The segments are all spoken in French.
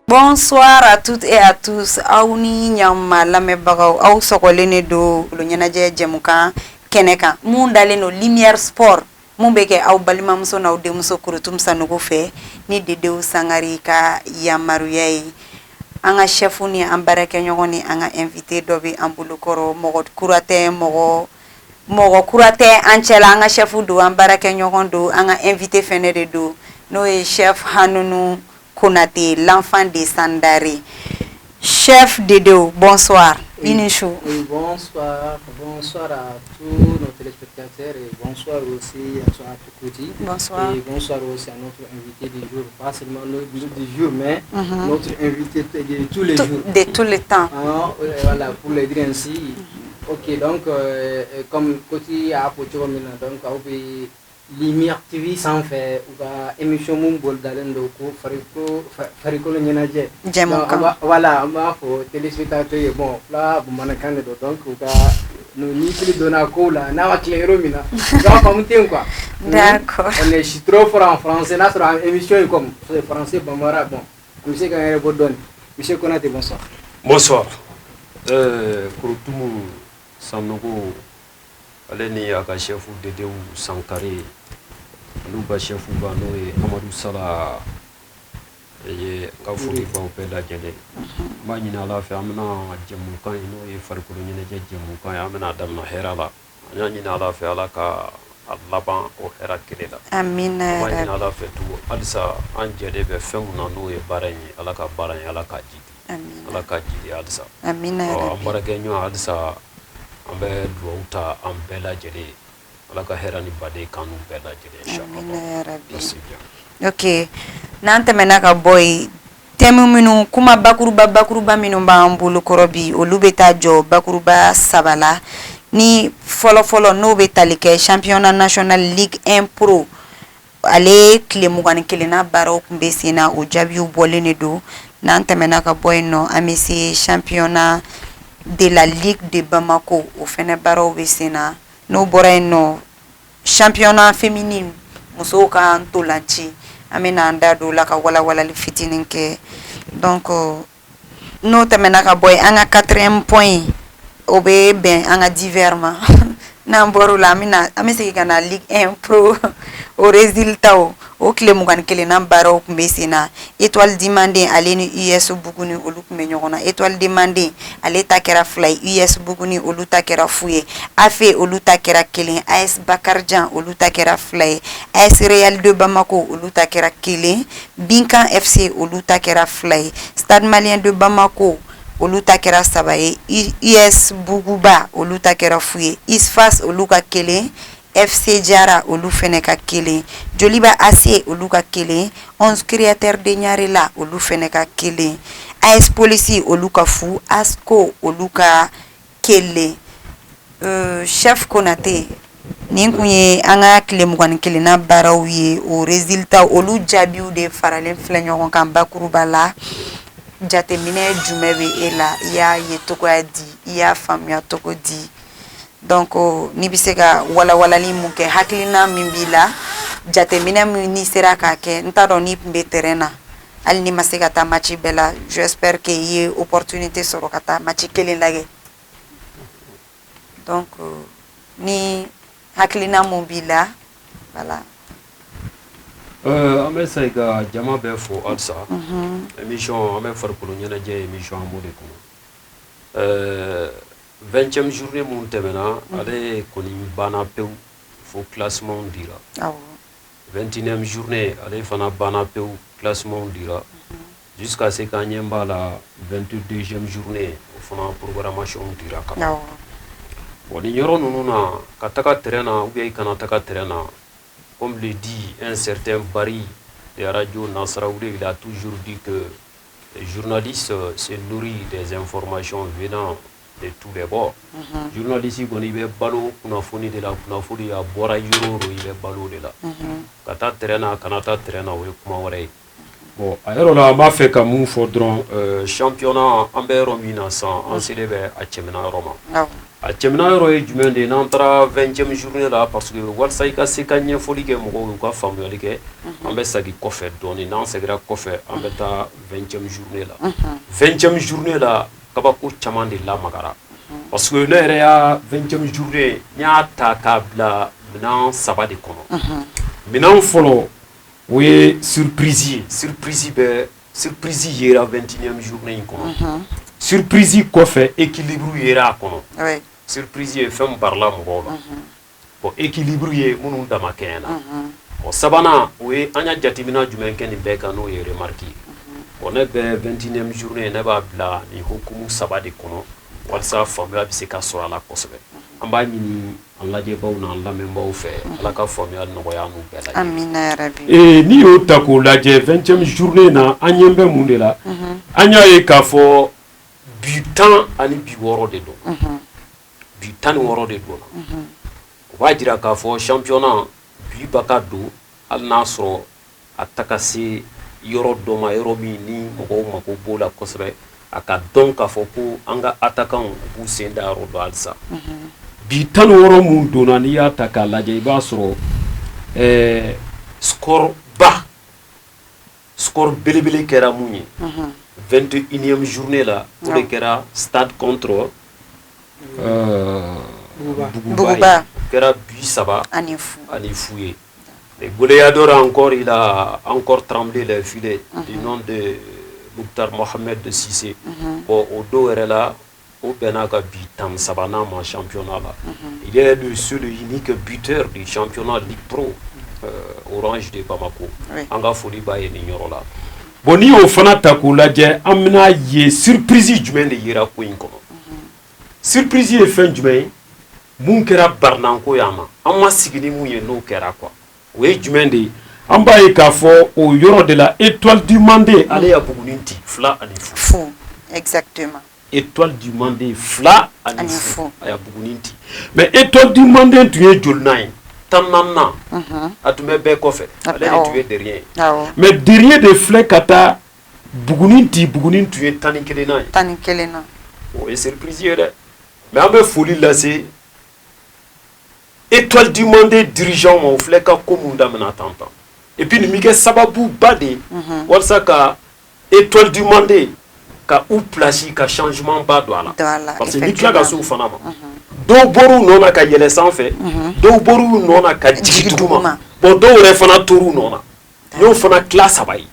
Bonsoir à toutes et à tous. Aouni nyama lamebagaw aw sogolene do lo ñanaje jemukan keneka mun daleno lumière sport mun beke aw balimamuso naw demuso kurutum sanugo fe ni dedew sangari ka yamaruye anga chefu ni ambareke ñogoni anga invité dobi ambulukoro mogo kurate mogo kurate ancela anga chefu do ambareke ñogondo anga invité fene de do no e chef Hanunu Konate, l'enfant de Sandari. Chef Dédéo, bonsoir. Oui, oui, bonsoir. Bonsoir à tous nos téléspectateurs et bonsoir aussi à Tukouti. Bonsoir. Et bonsoir aussi à notre invité du jour. Pas seulement du jour, mais notre invité de tous les jours. De tous les temps. Ah, voilà, pour le dire ainsi. Ok, donc, comme Koti a apporté donc, Lumière TV sans faire ou émission Mumbol d'Alendo Fariko le Nyenaje. Voilà, on va pour téléspectateurs bon là vous m'en candidat donc nous ni plus donner là na clairo mina. Donc on tient quoi. D'accord. On est trop fort en français là sur émission comme français bambara bon. Monsieur Gagné Bodon. Monsieur Konate bonsoir. Bonsoir. Kurutumu Sanogo Aleni aka chef Dédéo Sankare Luba chef Bano et Amadou Sala et Kafuri Baupela Jele Manina la Famina Jamukan et Farkuruni Jamukan Amena Damna Herala Yanina la Falaka Laban au Herakela Amina Manina la Fetu Alsa Angele Femuna no e Barani Alaka Barani Alaka Jidi Alaka Jidi Alsa Amina Ambaragenyo Alsa ambe douta ambela jeli alaka herani bade kanu bela jeli inshallah. Ok, nante menaka boy temu minu kuma bakuruba minu ba ambulu korobi olubeta jo bakuruba sabala ni follow no betalike championnat national Ligue 1 Pro ale klemugani kelena baro kumbesina o jabiu bolene do nante menaka boy no amisi championnat de la Ligue de Bamako au Fenebaro Vesena no boreno championnat féminin muso ka ntolanci amena anda do la ka wala li fitinin ke donc no temena ka boy anga 4e point obe ben anga diverma na mboro la amina amese kana Ligue 1 Pro au résultat o klemugan kele na baro kumbesina étoile demandé aleni US buguni olu kumenyona étoile demandé ale takera fly US buguni olu takera fuye afe olu takera kelen AS Bakarjan olu takera fly AS Real de Bamako olu takera kelen Binkan FC olu takera fly Stade Malien de Bamako olu takera sabaye US Buguba olu takera fuye Isfas olu ka kelen FC Jara olu fene ka kele Joliba AC olu ka kele 11 créateurs de Nyarela olu fene ka kele AS Police olu ka fu Asco olu ka kele chef Konate ninkunye anga kile mugani kele na baraw ye o résultat olu jabiu de faralen flenyon kan bakuruba la jatemine jumebe ela ya yetoko di ya famia toko di donc ni biseka wala li muke haklina mimbila jatemina ni sera ka ke ntado ni mbe terrain al ni maseka ta match bela j'espère que y opportunité soro kata match kelen lage donc ni haklina mobila voilà ame saiga jama be fo alsa émission ame farkulu nyana je émission amode ko 20e journée mon temena ale koni bana peu fo classement dira 21e journée ale fana bana peu classement dira jusqu'à ce qu'anyemba la 22e journée fana programmation dira ka bon ignoro nununa kataka terrain ou bien kana taka terrain comme le dit un certain Barry de Radio Nasraouli, il a toujours dit que les journalistes se nourrissent des informations venant de tous les bords. Journalistes, ils ont balo, kunafoni de la kunafoni, à boire yoro, il est balo de la. Kata terena, kanata terena, ou kuma wore. bon a yɔrɔ la an b'a fɛ ka mun fɔ dɔrɔn championnat an bɛ yɔrɔ min na sisan an selen bɛ a cɛmina yɔrɔ ma a cɛmina yɔrɔ ye jumɛn de ye n'an taara 20e journée la parce que walasa i ka se ka ɲɛfɔli kɛ mɔgɔw ye u ka faamuyali kɛ an bɛ segin kɔfɛ dɔɔni n'an segira kɔfɛ an bɛ taa 20e journée la 20e journée la kabako caman de lamagara parce que ne yɛrɛ y'a 20e journée n y'a ta k'a bila minɛn 3 de kɔnɔ minɛn fɔlɔ o ye surprise ye surprise yera 21e journée in kɔnɔ surprise kɔfɛ équilibre yera a kɔnɔ surprise ye fɛn barila mɔgɔw la bon équilibre ye minnu dama kɛɲɛ na bon sabanan o ye an y'a jateminɛ jumɛn kɛ nin bɛɛ kan n'o ye remarque ye bon ne bɛ 21e journée ne b'a bila nin hukumu 3 de kɔnɔ walasa faamuya bɛ se ka sɔrɔ a la kosɛbɛ an b'a ɲini an lajɛbaw n'an lamɛnbaw fɛ ala ka faamuya nɔgɔya n'u bɛɛ lajɛ amina yarabi n'i y'o ta k'o lajɛ 20e journée na an ɲɛ bɛ mun de la an y'a ye k'a fɔ bi 10 ani bi 6 de don bi 16 de don o b'a jira k'a fɔ championnat bi ba ka don hali n'a sɔrɔ a ta ka se yɔrɔ dɔ ma yɔrɔ min ni mɔgɔw mako b'o la kosɛbɛ a ka dɔn k'a fɔ ko an ka attaquant b'u sen da yɔrɔ dɔ halisa bi 16 mun donna n'i y'a ta k'a lajɛ i b'a sɔrɔ score belebele kɛra mun ye 21e journée la o de kɛra Stade contre Buguba kɛra bi 3 ani fu ye le goleador il a encore tremblé les filets du nom de Mokhtar Mohamed de Cissé bon au do yɛrɛ la o bɛn'a ka bi 13nan ma championnat la il est le seul et unique buteur du championnat Ligue Pro Orange de Bamako an ka foli b'a ye nin yɔrɔ la bon ni y'o fana ta k'o lajɛ an bɛna ye surprise jumɛn de yera ko in kɔnɔ surprise ye fɛn jumɛn ye mun kɛra barinanko yan ma an ma sigi ni mun ye n'o kɛra quoi o ye jumɛn de ye an b'a ye k'a fɔ o yɔrɔ de la étoile du Mandé ale y'a buguni ti 2 ani fu exactement étoile du Mandé 2 ani fu a y'a buguni ti mais étoile du Mandé tun ye jolinan ye 14nan a tun bɛ bɛɛ kɔfɛ ale de tun ye derrière ye mais derrière de filɛ ka taa buguni tun ye 11nan ye o ye surprise ye dɛ mais an bɛ foli lase étoile du Mandé dirigeant ma o filɛ ka ko mun damina tantan et puis nin bɛ kɛ sababuba de walasa ka étoile du Mandé ka u place ka changement ba don a la parce que ni tila ka se o fana ma dɔw bɔr'u nɔ na ka yɛlɛ sanfɛ dɔw bɔr'u nɔ na ka jigin duguma bon dɔw yɛrɛ fana tor'u nɔ na y'o fana tila 3 ye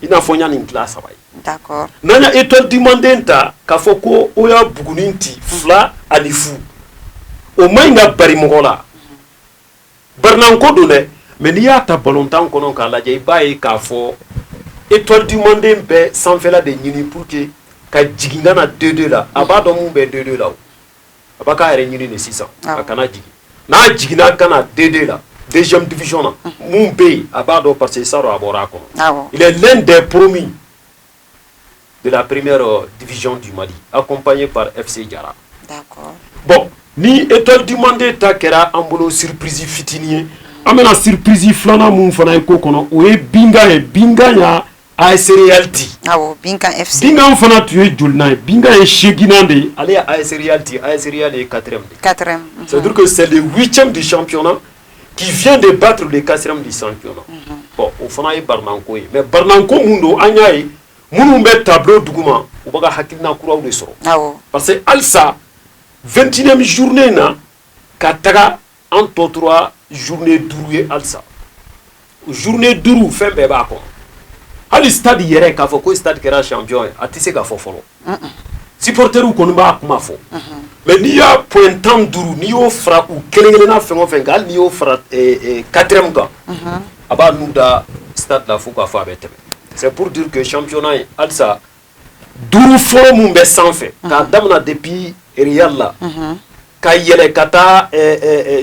i n'a fɔ n y'a nin tila 3 ye d'accord n'an y'a étoile du Mandé ta k'a fɔ ko o y'a buguni ti 2 ani fu o ma ɲi ka bari mɔgɔ la barinanko don dɛ mais n'i y'a ta ballontan kɔnɔ k'a lajɛ i b'a ye k'a fɔ étoile du Mandé bɛ sanfɛla de ɲini pour que ka jigin ka na 2-2 la a b'a dɔn mun bɛ 2-2 la o a b'a k'a yɛrɛ ɲini de sisan a kana jigin n'a jiginna ka na 2-2 la deuxième division na mun bɛ yen a b'a dɔn parce que saro a bɔra a kɔnɔ il est l'un des promis de la première division du Mali accompagné par FC Diarra d'accord bon ni étoile du Mandé ta kɛra an bolo surprise fitinin ye an bɛna surprise filanan mun fana ye ko kɔnɔ o ye Bingan ye Bingan y'a AS Real di Bingan FC Bingan fana tun ye jolinan ye Bingan ye 8nan de ye ale ye AS Real di AS Real ye 4e c'est-à-dire que c'est le 8e du championnat qui vient de battre le 4e du championnat bon o fana ye barinanko ye mais barinanko mun don an y'a ye minnu bɛ tableau duguma u bɛ ka hakilina kuraw de sɔrɔ parce que halisa 21e journée na ka taga an tɔ tora journée 5 ye halisa journée 5 fɛn bɛɛ b'a kɔnɔ hali stade yɛrɛ k'a fɔ ko stade kɛra champion ye a tɛ se ka fɔ fɔlɔ supporteriw kɔni b'a kuma fɔ mais n'i y'a point 15 n'i y'o fara u kelen-kelenna fɛn o fɛn kan hali n'i y'o fara 4e kan a b'a n'u da stade la fo k'a fɔ a bɛ tɛmɛ c'est pour dire que championnat ye halisa 5 fɔlɔ mun bɛ sanfɛ k'a damina depuis Real la ka yɛlɛ ka taa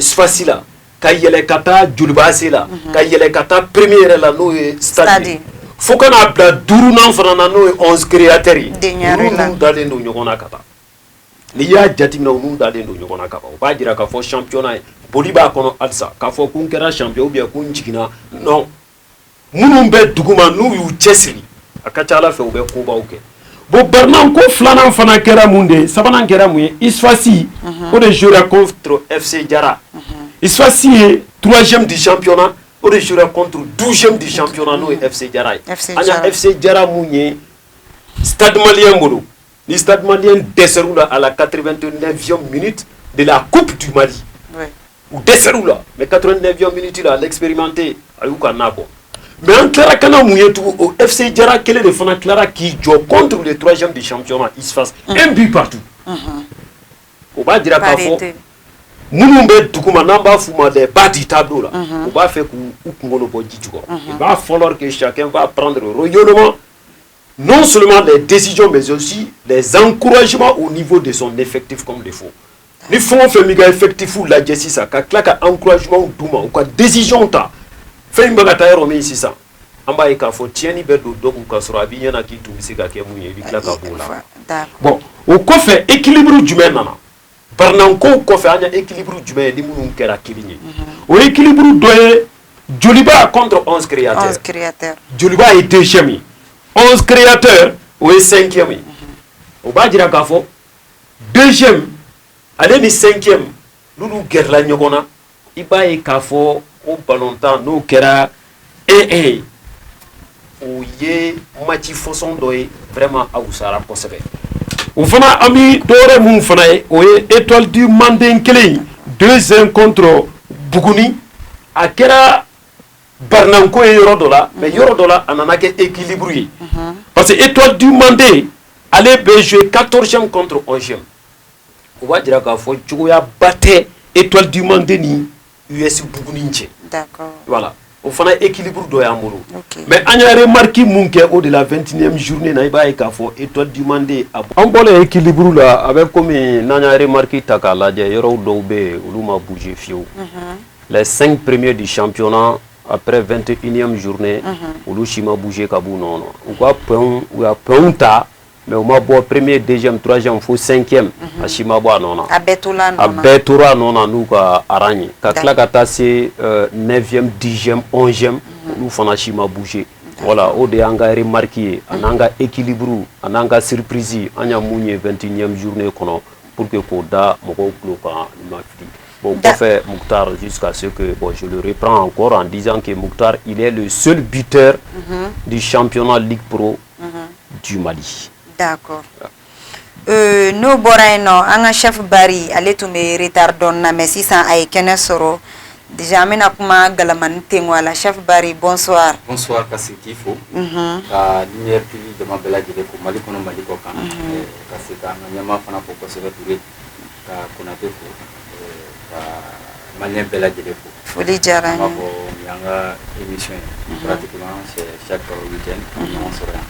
Sfasi la ka yɛlɛ ka taa Jolibase la ka yɛlɛ ka taa premier yɛrɛ la n'o ye stade fo ka n'a bila 5nan fana na n'o ye 11 créateurs ye olu n'u dalen don ɲɔgɔn na ka taa n'i y'a jateminɛ u n'u dalen don ɲɔgɔn na ka ban o b'a jira k'a fɔ championnat ye boli b'a kɔnɔ halisa k'a fɔ ko n kɛra champion ou bien ko n jiginna non minnu bɛ duguma n'u y'u cɛsiri a ka ca Ala fɛ u bɛ kobaw kɛ bon Barnanko filanan fana kɛra mun de ye sabanan kɛra mun ye Isfasi o de jouera contre FC Diarra Isfasi ye 3e du championnat o de jouera contre 12e du championnat n'o ye FC Diarra ye an ya FC Diarra mun ye Stade Malien bolo ni Stade Malien dɛsɛr'u la à la 89e minute de la Coupe du Mali ou dɛsɛr'u la mais 89e minute la l'expérimenté a y'u ka na bɔ mais an tilara kana mun ye tugun o FC Diarra kelen de fana tilara k'i jɔ contre le 3e du championnat Isfas un but partout o b'a jira k'a fɔ minnu bɛ duguma n'an b'a f'u ma les bas du tableau la u b'a fɛ k'u kunkolo bɔ ji jukɔrɔ il va falloir que chacun va prendre rayonnement non seulement les décisions mais aussi les encouragements au niveau de son effectif comme il faut ni fɛn o fɛn min ka effectif lajɛ sisan ka tila ka encouragement d'u ma u ka décision ta fɛn min bɛ ka taa yɔrɔ min sisan an b'a ye k'a fɔ tiɲɛni bɛ don dɔ kun ka sɔrɔ a b'i ɲɛna k'i tun bɛ se ka kɛ mun ye i bɛ tila ka b'o la bon o kɔfɛ équilibre jumɛn nana Barnanko kɔfɛ an ye équilibre jumɛn ye ni minnu kɛra kelen ye o équilibre dɔ ye Joliba contre 11 créateurs Joliba ye 2e ye 11 créateurs o ye 5e ye o b'a jira k'a fɔ 2e ale ni 5e n'olu gɛrɛla ɲɔgɔn na i b'a ye k'a fɔ o ballontan n'o kɛra 1-1 o ye match façon dɔ ye vraiment a wusara kosɛbɛ o fana an bɛ dɔwɛrɛ mun fana ye o ye Étoile du Manden kelen 2-1 contre Buguni a kɛra Barnanko ye yɔrɔ dɔ la mais yɔrɔ dɔ la a nana kɛ équilibre ye parce que Étoile du Manden ale bɛ jouer 14e contre 11e o b'a jira k'a fɔ cogoya ba tɛ Étoile du Manden ni US Buguni cɛ voilà o fana équilibre dɔ y'an bolo mais an y'a remarqué mun kɛ o de la 21e journée na i b'a ye k'a fɔ Étoile du Manden an bɔra équilibre la a bɛ komi n'an y'a remarqué ta k'a lajɛ yɔrɔw dɔw bɛ yen olu ma bouger fiyewu les 5 premiers du championnat après 21e journée olu si ma bouger ka b'u nɔ na u ka pɛnw ta mais u ma bɔ premier 2e 3e fo 5e a si ma bɔ a nɔ na a bɛɛ tora a nɔ na n'u ka aran ye ka tila ka taa se 9e 10e 11e olu fana si ma bouger voilà o de y'an ka remarque ye a n'an ka équilibre a n'an ka surprise an y'a mun ye 21e journée kɔnɔ pour que k'o da mɔgɔw tulo kan ma fili bon kɔfɛ Mouktar jusqu'à ce que bon je le reprends encore en disant que Mouktar il est le seul buteur du championnat Ligue Pro du Mali. D'accord. N'o bɔra yen nɔ an ka chef Bari ale tun bɛ retard dɔɔni na mais sisan a ye kɛnɛ sɔrɔ déjà an bɛna kuma galamani tɛŋɔ a la chef Bari bonsoir. Bonsoir ka se k'i fo ka Lumière TV jama bɛɛ lajɛlen fo Mali kɔnɔ Mali kɔ kan ka se ka an ka ɲɛmaa fana fo kosɛbɛ Ture ka Konate fo ka Malien bɛɛ lajɛlen fo. Foli diyara n ye. An b'a fɔ ni y'an ka émission ye pratiquement c'est chaque week-end an ɲɔgɔn sɔrɔ yan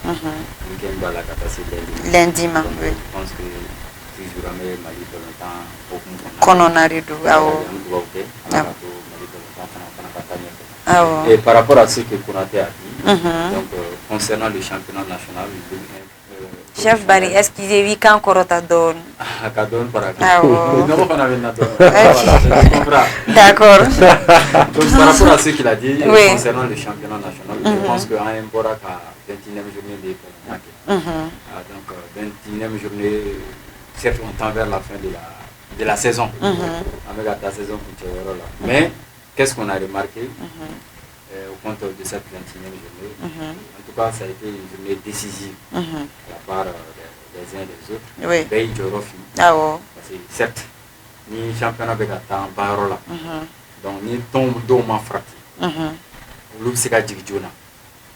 week-end b'a la ka taa se lundi ma je pense que toujours an bɛ Mali balontan hokumu kɔnɔna de don awɔ an bɛ dugawu kɛ Ala ka to Mali balontan fana ka taa ɲɛfɛ awɔ et par rapport à ce que Konate a dit donc concernant le championnat national chef Bari est-ce qu'il y a eu kan kɔrɔta dɔɔni ka dɔɔni fara kan nɔgɔ fana bɛ na dɔɔni d'accord donc par rapport à ce qu'il a dit concernant le championnat national je pense que an bɔra ka 21e journée de ɲa kɛ donc 21e journée certes on tend vers la fin de la saison an bɛ ka taa saison kuncɛ yɔrɔ la mais qu'est-ce qu'on a remarqué au compte de cette 21e journée en tout cas ça a été une journée décisive à la part des uns et des autres bɛɛ y'i jɔyɔrɔ fi parce que certes ni championnat bɛ ka taa ban yɔrɔ la donc ni tɔnw dɔw ma farati olu bɛ se ka jigin joona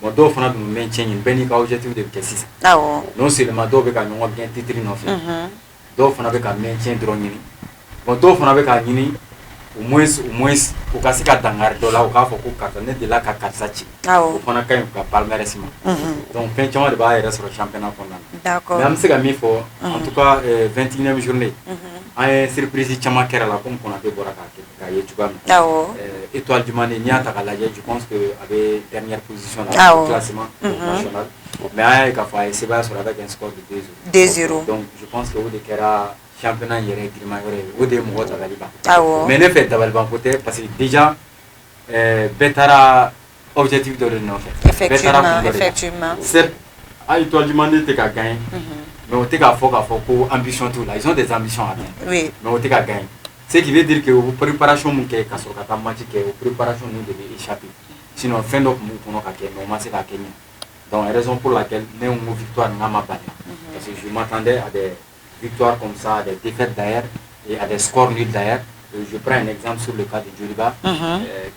bon dɔw fana dun maintien ɲini bɛɛ n'i ka objectif de bɛ kɛ sisan non seulement dɔw bɛ ka ɲɔgɔn gɛn titre nɔfɛ dɔw fana bɛ ka maintien dɔrɔn ɲini bon dɔw fana bɛ ka ɲini au moins u ka se ka dangari dɔ la u k'a fɔ ko karisa ne delila ka karisa ci o fana ka ɲi u ka palmarès ma donc fɛn caman de b'a yɛrɛ sɔrɔ championnat kɔnɔna na mais an bɛ se ka min fɔ en tout cas 21e journée an ye surprise caman kɛra la comme Konate bɔra k'a ye cogoya min na Étoile du Manden n'i y'a ta k'a lajɛ je pense que a bɛ dernière position la au classement national mais an y'a ye k'a fɔ a ye sebaya sɔrɔ avec un score de 2-0 donc je pense que o de kɛra championnat yɛrɛ girima yɔrɔ ye o de ye mɔgɔ dabali ban mais ne fɛ dabali ban ko tɛ parce que déjà bɛɛ taara objectif de l'Union. Effectivement. C'est à Étoile du Mali qui a gagné. Mais on a fait ambition tout là. Ils ont des ambitions à atteindre. Oui. Mais on a gagné. Ce qui veut dire que la préparation de la match, la préparation nous devait échapper. Sinon, fin d'octobre, nous avons fait la Kenya. Donc, la raison pour laquelle nous avons une victoire, nous avons pas. Parce que je m'attendais à des victoires comme ça, à des défaites d'ailleurs et à des scores nuls d'ailleurs. Je prends un exemple sur le cas de Djoliba,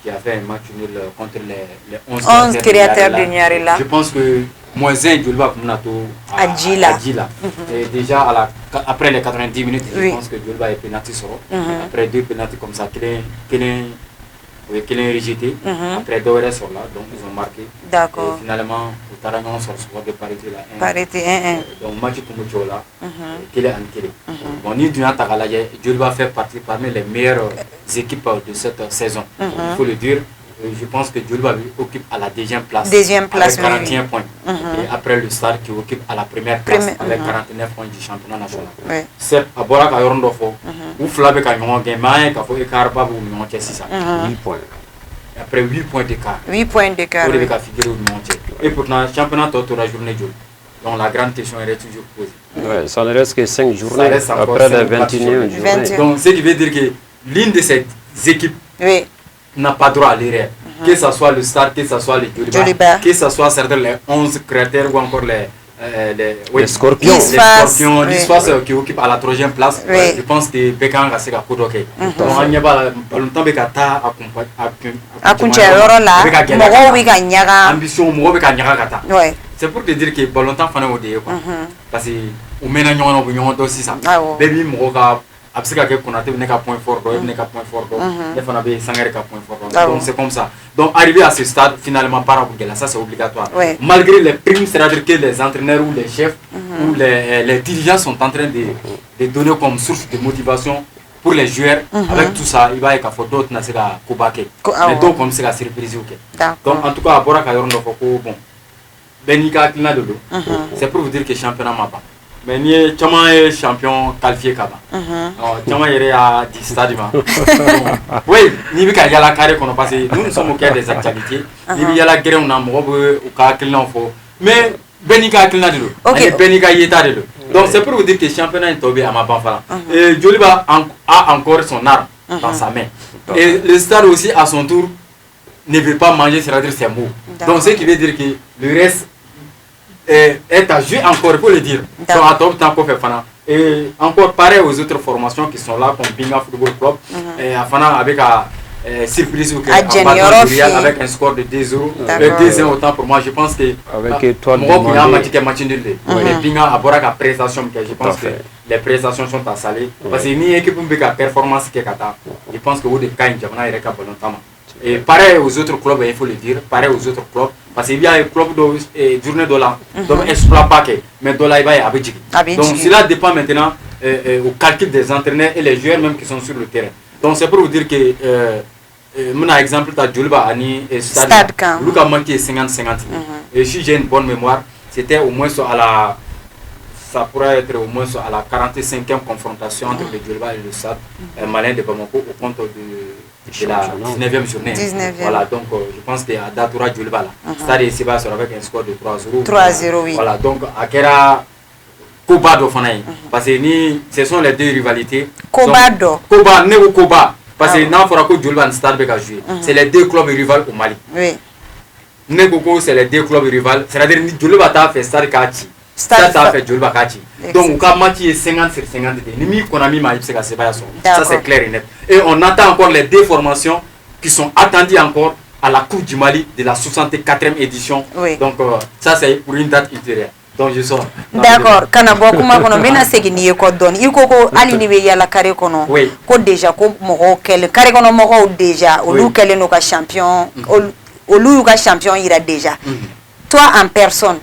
qui a fait un match nul contre les 11 créateurs de Nyarela. Je pense que moins 1 Djoliba à Djila. Et déjà, après les 90 minutes, je pense que Djoliba est pénalty sur après 2 pénaltys comme ça, qu'il est rejeté. Après 2 heures sur là, donc ils ont marqué. D'accord. Et finalement, au Taragnon, on sort de parité là. Parité 1-1. Donc, match pour Moutiola, qu'il est en Kélé. Bon, ni Dunan Tagalaye, Djoliba fait partie parmi les meilleures équipes de cette saison. Il faut le dire. Je pense que Djoliba occupe à la deuxième place. Avec 41 points. Et après le Stade qui occupe à la première place avec 49 points du championnat national. C'est à Borak à Yorondofo. Ou Flabe Kanyon Gamin, Kafo et Karba ou Montier 6 8 points. Après 8 points d'écart. 8 points d'écart. Pour les figurer au Montier. Et pourtant, le championnat autour de la journée Djoliba. Donc la grande question est toujours posée. Ouais, ça ne reste que 5 journées après la 21e journée. Donc ce qui veut dire que l'une de ces équipes n'a pas droit à l'erreur. Que ce soit le Stade, que ce soit les Djoliba, que ce soit certains les 11 critères ou encore les Scorpions. L'histoire qui occupe à la 3e place. Je pense que Bekan va se faire Kodoke. Donc on n'y a pas longtemps Bekata ambition c'est pour te dire que longtemps fan au dé parce que on mène à ñono aussi ça. Baby Moga Absika Konaté n'est qu'à point fort, n'est qu'à point fort, les fans avaient Sangare qu'à point fort. Donc c'est comme ça. Donc arriver à ce stade, finalement, par rapport à ça, c'est obligatoire. Malgré les primes, c'est-à-dire que les entraîneurs ou les chefs ou les dirigeants sont en train de donner comme source de motivation pour les joueurs. Avec tout ça, il va y avoir d'autres qui sont Kobake. Mais donc, comme c'est la surprise. Donc en tout cas, à Borak Ayoron, bon, Benika Klina Dodo, c'est pour vous dire que le championnat m'a pas. Mais ni est champion qualifié Kaba. Chama est à 10 stades. Oui, ni bi ka yala carré qu'on a passé. Nous sommes au cœur des actualités. Ni bi yala guerre on a mobo au cas qu'il n'en faut. Mais Benika qu'il n'a de l'eau. Benika yeta de l'eau. Donc c'est pour vous dire que le championnat est tombé à ma panfala. Et Djoliba a encore son arme dans sa main. Et le stade aussi à son tour ne veut pas manger, c'est-à-dire ses mots. Donc ce qui veut dire que le reste est à jouer encore, pour le dire. Donc à top temps pour faire Fana. Et encore pareil aux autres formations qui sont là, comme Binga Football Club, et à Fana avec surprise avec un score de 2-0. 2-1 autant pour moi, je pense que avec Étoile du match nul. Et Binga a Boraka prestation, je pense que les prestations sont à saler. Parce que ni équipe qui a performance qui est Kata, je pense que vous devez gagner Jamana et Reka longtemps. Et pareil aux autres clubs, il faut le dire, pareil aux autres clubs, parce qu'il y a un club de journée de là, donc exploit pas que, mais de là il va y avoir. Donc cela dépend maintenant au calcul des entraîneurs et les joueurs même qui sont sur le terrain. Donc c'est pour vous dire que, mon exemple, tu as Djoliba Ani et Stade, Luka manqué 50-50. Et si j'ai une bonne mémoire, c'était au moins ça pourrait être au moins à la 45e confrontation entre le Djoliba et le Stade Malien de Bamako au compte de la 19e journée. Voilà, donc je pense que à Datoura Djoliba là, Stade et Seba sera avec un score de 3-0. 3-0, oui. Voilà, donc Akera Kobado Fanaï, parce que ce sont les deux rivalités. Kobado. Koba, Nego Koba, parce que n'a pas que Djoliba et Stade Beka jouer. C'est les deux clubs rivaux au Mali. Oui. Nego c'est les deux clubs rivaux, c'est-à-dire Djoliba t'a fait Stade Kachi. Ça fait Djoliba Kachi. Donc, quand match est 50 sur 50, ça c'est clair et net. Et on attend encore les deux formations qui sont attendues encore à la Coupe du Mali de la 64e édition. Donc, ça c'est pour une date ultérieure. Donc, je sors. D'accord. Quand on a beaucoup de segini ko don il ko ali ni be yala carré kono ko déjà ko mo kel carré kono mo déjà o lu kel no ka champion o lu ka champion ira déjà. Toi en personne,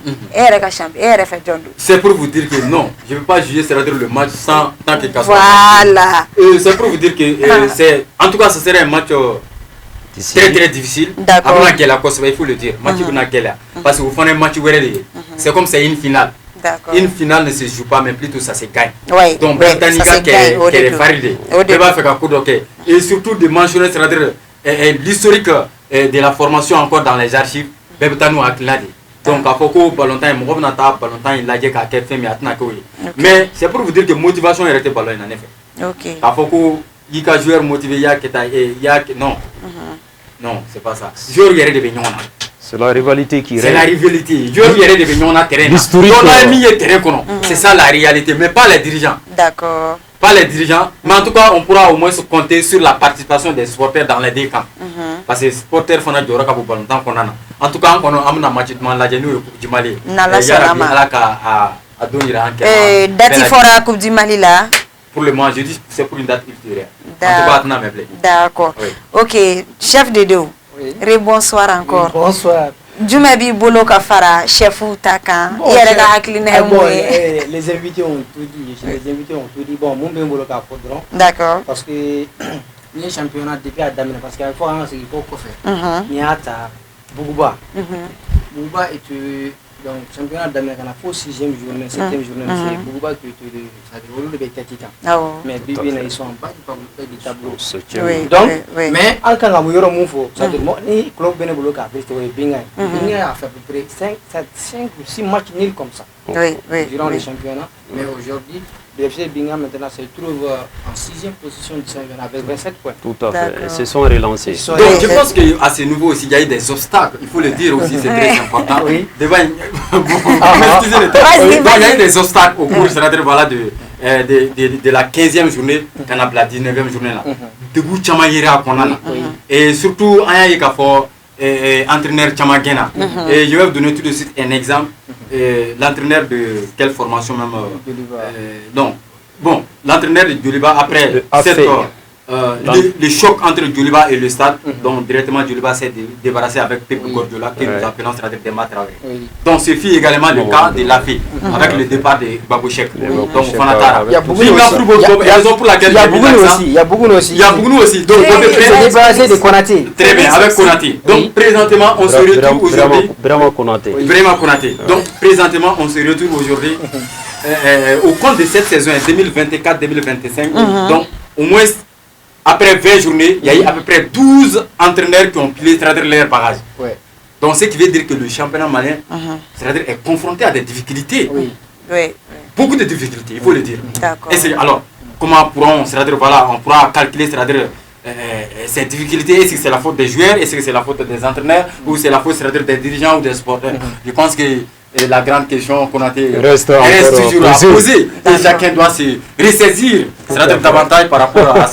c'est pour vous dire que non, je ne veux pas juger le match sans tant que casse. Voilà. C'est pour vous dire que c'est, en tout cas, ce serait un match très très difficile. D'accord. Il faut le dire. Parce que vous faites un match où c'est comme c'est une finale. Une finale ne se joue pas, mais plutôt ça se gagne. Donc, Britannica qui est validé. Et surtout de mentionner, c'est-à-dire l'historique de la formation encore dans les archives bɛɛ bɛ taa n'o hakilina de donc k'a fɔ ko balontan in mɔgɔ bɛna taa balontan in lajɛ k'a kɛ fɛn min a tɛna k'o ye mais c'est pour vous dire que motivation yɛrɛ tɛ ballon in na ne fɛ k'a fɔ ko i ka joueur motivé i y'a kɛ tan non non c'est pas ça joueur yɛrɛ de bɛ ɲɔgɔn na. C'est la rivalité qui règne. C'est la rivalité. Joueur yɛrɛ de bɛ ɲɔgɔn na terrain na. l'historique donc n'a ye min ye terrain kɔnɔ c'est ça la réalité mais pas les dirigeants. D'accord. Pas les dirigeants, mais en tout cas, on pourra au moins se compter sur la participation des supporters dans les deux camps. Parce que les supporters font un jour à ballon tant qu'on a. En tout cas, on a un match de la Genu et Coupe du Mali. Date fora Coupe du Mali là. Pour le moment, je dis c'est pour une date ultérieure. En tout cas, d'accord. Ok, chef de dos. Bonsoir encore. Bonsoir. Jumɛn b'i bolo ka fara chef ta kan i yɛrɛ ka hakilina ye mun ye. Les invités ont tout dit, les invités ont tout dit. Bon, mun bɛ n bolo k'a fɔ dɔrɔn. D'accord. Parce que ni ye championnat depuis a daminɛ parce que a bɛ fɔ an ka segin kɔ kɔfɛ. N'i y'a ta Buguba. Buguba est donc championnat daminɛ ka na fo 6e journée 7e journée c'est Buguba qui c'est-à-dire olu de bɛ tête kan. Mais bi bi na ils sont en bas du tableau. Donc mais an kan ka mun yɔrɔ mun fɔ c'est-à-dire ni club bɛ ne bolo k'a visiter o ye Binga ye. Binga a fait à peu près 5 ou 6 matchs nuls comme ça. Durant le championnat. Mais aujourd'hui le FC Binga maintenant se trouve en 6e position du championnat avec 27 points. Tout à fait. Ils se sont relancés. Donc je pense qu'à ce niveau aussi, il y a eu des obstacles. Il faut le dire aussi, c'est très important. Devant, excusez le temps. Donc il y a eu des obstacles au cours, c'est-à-dire voilà, de la 15e journée à la 19e journée. Debout Chamayira Konana. Et surtout, il y a entraîneur Chamagena. Et je vais vous donner tout de suite un exemple. L'entraîneur de quelle formation même donc, bon, l'entraîneur de Djoliba, après le choc entre Djoliba et le stade, donc directement Djoliba s'est débarrassé avec Pep Guardiola, que nous appelons c'est-à-dire Demba Traoré. Donc ce fut également le cas de Lafay, avec le départ de Babouchek. Donc Fanatara. Il y a beaucoup aussi. Il y a beaucoup aussi. Donc on est débarrassé de Konaté. Très bien, avec Konaté. Donc présentement on se retrouve aujourd'hui. Vraiment Konaté. Vraiment Konaté. Donc présentement on se retrouve aujourd'hui au compte de cette saison 2024-2025. Donc au moins après 20 journées, il y a eu à peu près 12 entraîneurs qui ont pu traduire leur bagage. Donc ce qui veut dire que le championnat malien est confronté à des difficultés. Beaucoup de difficultés, il faut le dire. Alors, comment pourront, voilà, on pourra calculer ces difficultés? Est-ce que c'est la faute des joueurs? Est-ce que c'est la faute des entraîneurs? Ou c'est la faute des dirigeants ou des supporters? Je pense que la grande question qu'on a reste toujours à poser. Et chacun doit se ressaisir davantage par rapport à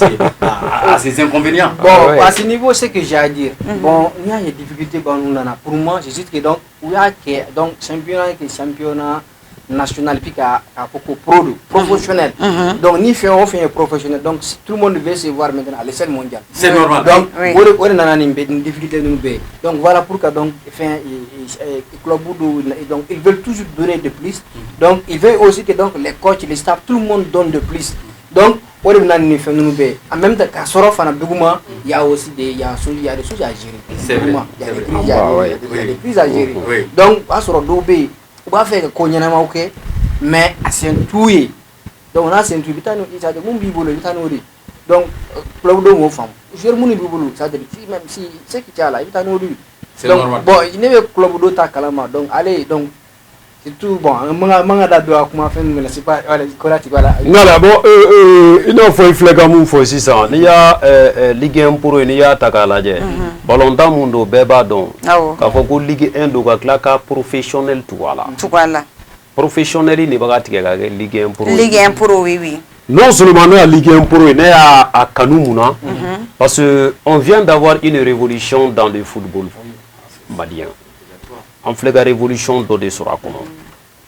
ces inconvénients. Bon, à ce niveau, c'est ce que j'ai à dire. Bon, il y a des difficultés. Pour moi, je dis que donc, il y a donc championnat national puis qu'à professionnel. Donc ni fait on fait professionnel. Donc tout le monde veut se voir maintenant à l'échelle mondiale. C'est normal. Donc on a une difficulté de nous. Donc voilà pourquoi donc club donc ils veulent toujours donner de plus. Donc ils veulent aussi que donc les coachs, les staff, tout le monde donne de plus. Donc on est une fait nous en même temps qu'à Sorof en Bougouma, il y a aussi des il y a des choses à gérer. C'est vrai. Il y a des crises à gérer. Donc à Sorof Dobé on va faire qu'on y en a ok mais à Saint-Toué donc on a Saint-Toué bitano ça de mon bibolo bitano ri donc club de mon femme je mon bibolo ça de même si c'est qui là bitano ri c'est normal bon il n'est club de ta kalama donc allez donc c'est tout bon manga da doa kuma fait mais c'est pas voilà correct voilà non là bon il faut il flega mun fo si ça il y a Ligue 1 pour il y a takalaje ballon dans mundo beba don ka fo ko Ligue 1 do ka klaka professionnel tout voilà professionnel ni bagati ga Ligue 1 pour Ligue 1 pour oui non seulement la Ligue 1 pour il à Kanumuna parce que on vient d'avoir une révolution dans le football malien en flega révolution do de sura kono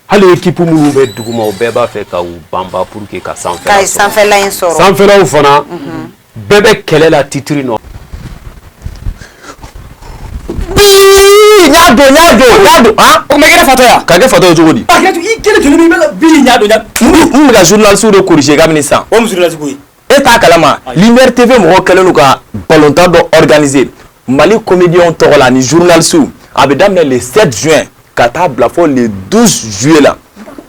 hali équipe mu be duguma o beba fe ka u bamba pour que ka sanfela in soro sanfela u fana bebe kele la titre no nyado ah o megena fato ya kage fato jogodi ah ketu ikele tuni bi bela bi nyado mu ga journal sur le corriger gamini san o mu journal ko e ta kalama Lumière TV mo kelenu ka volontaire do organiser Mali comédien to la ni journal sou Abedam le 7 juin, Kata Blafo le 12 juillet là.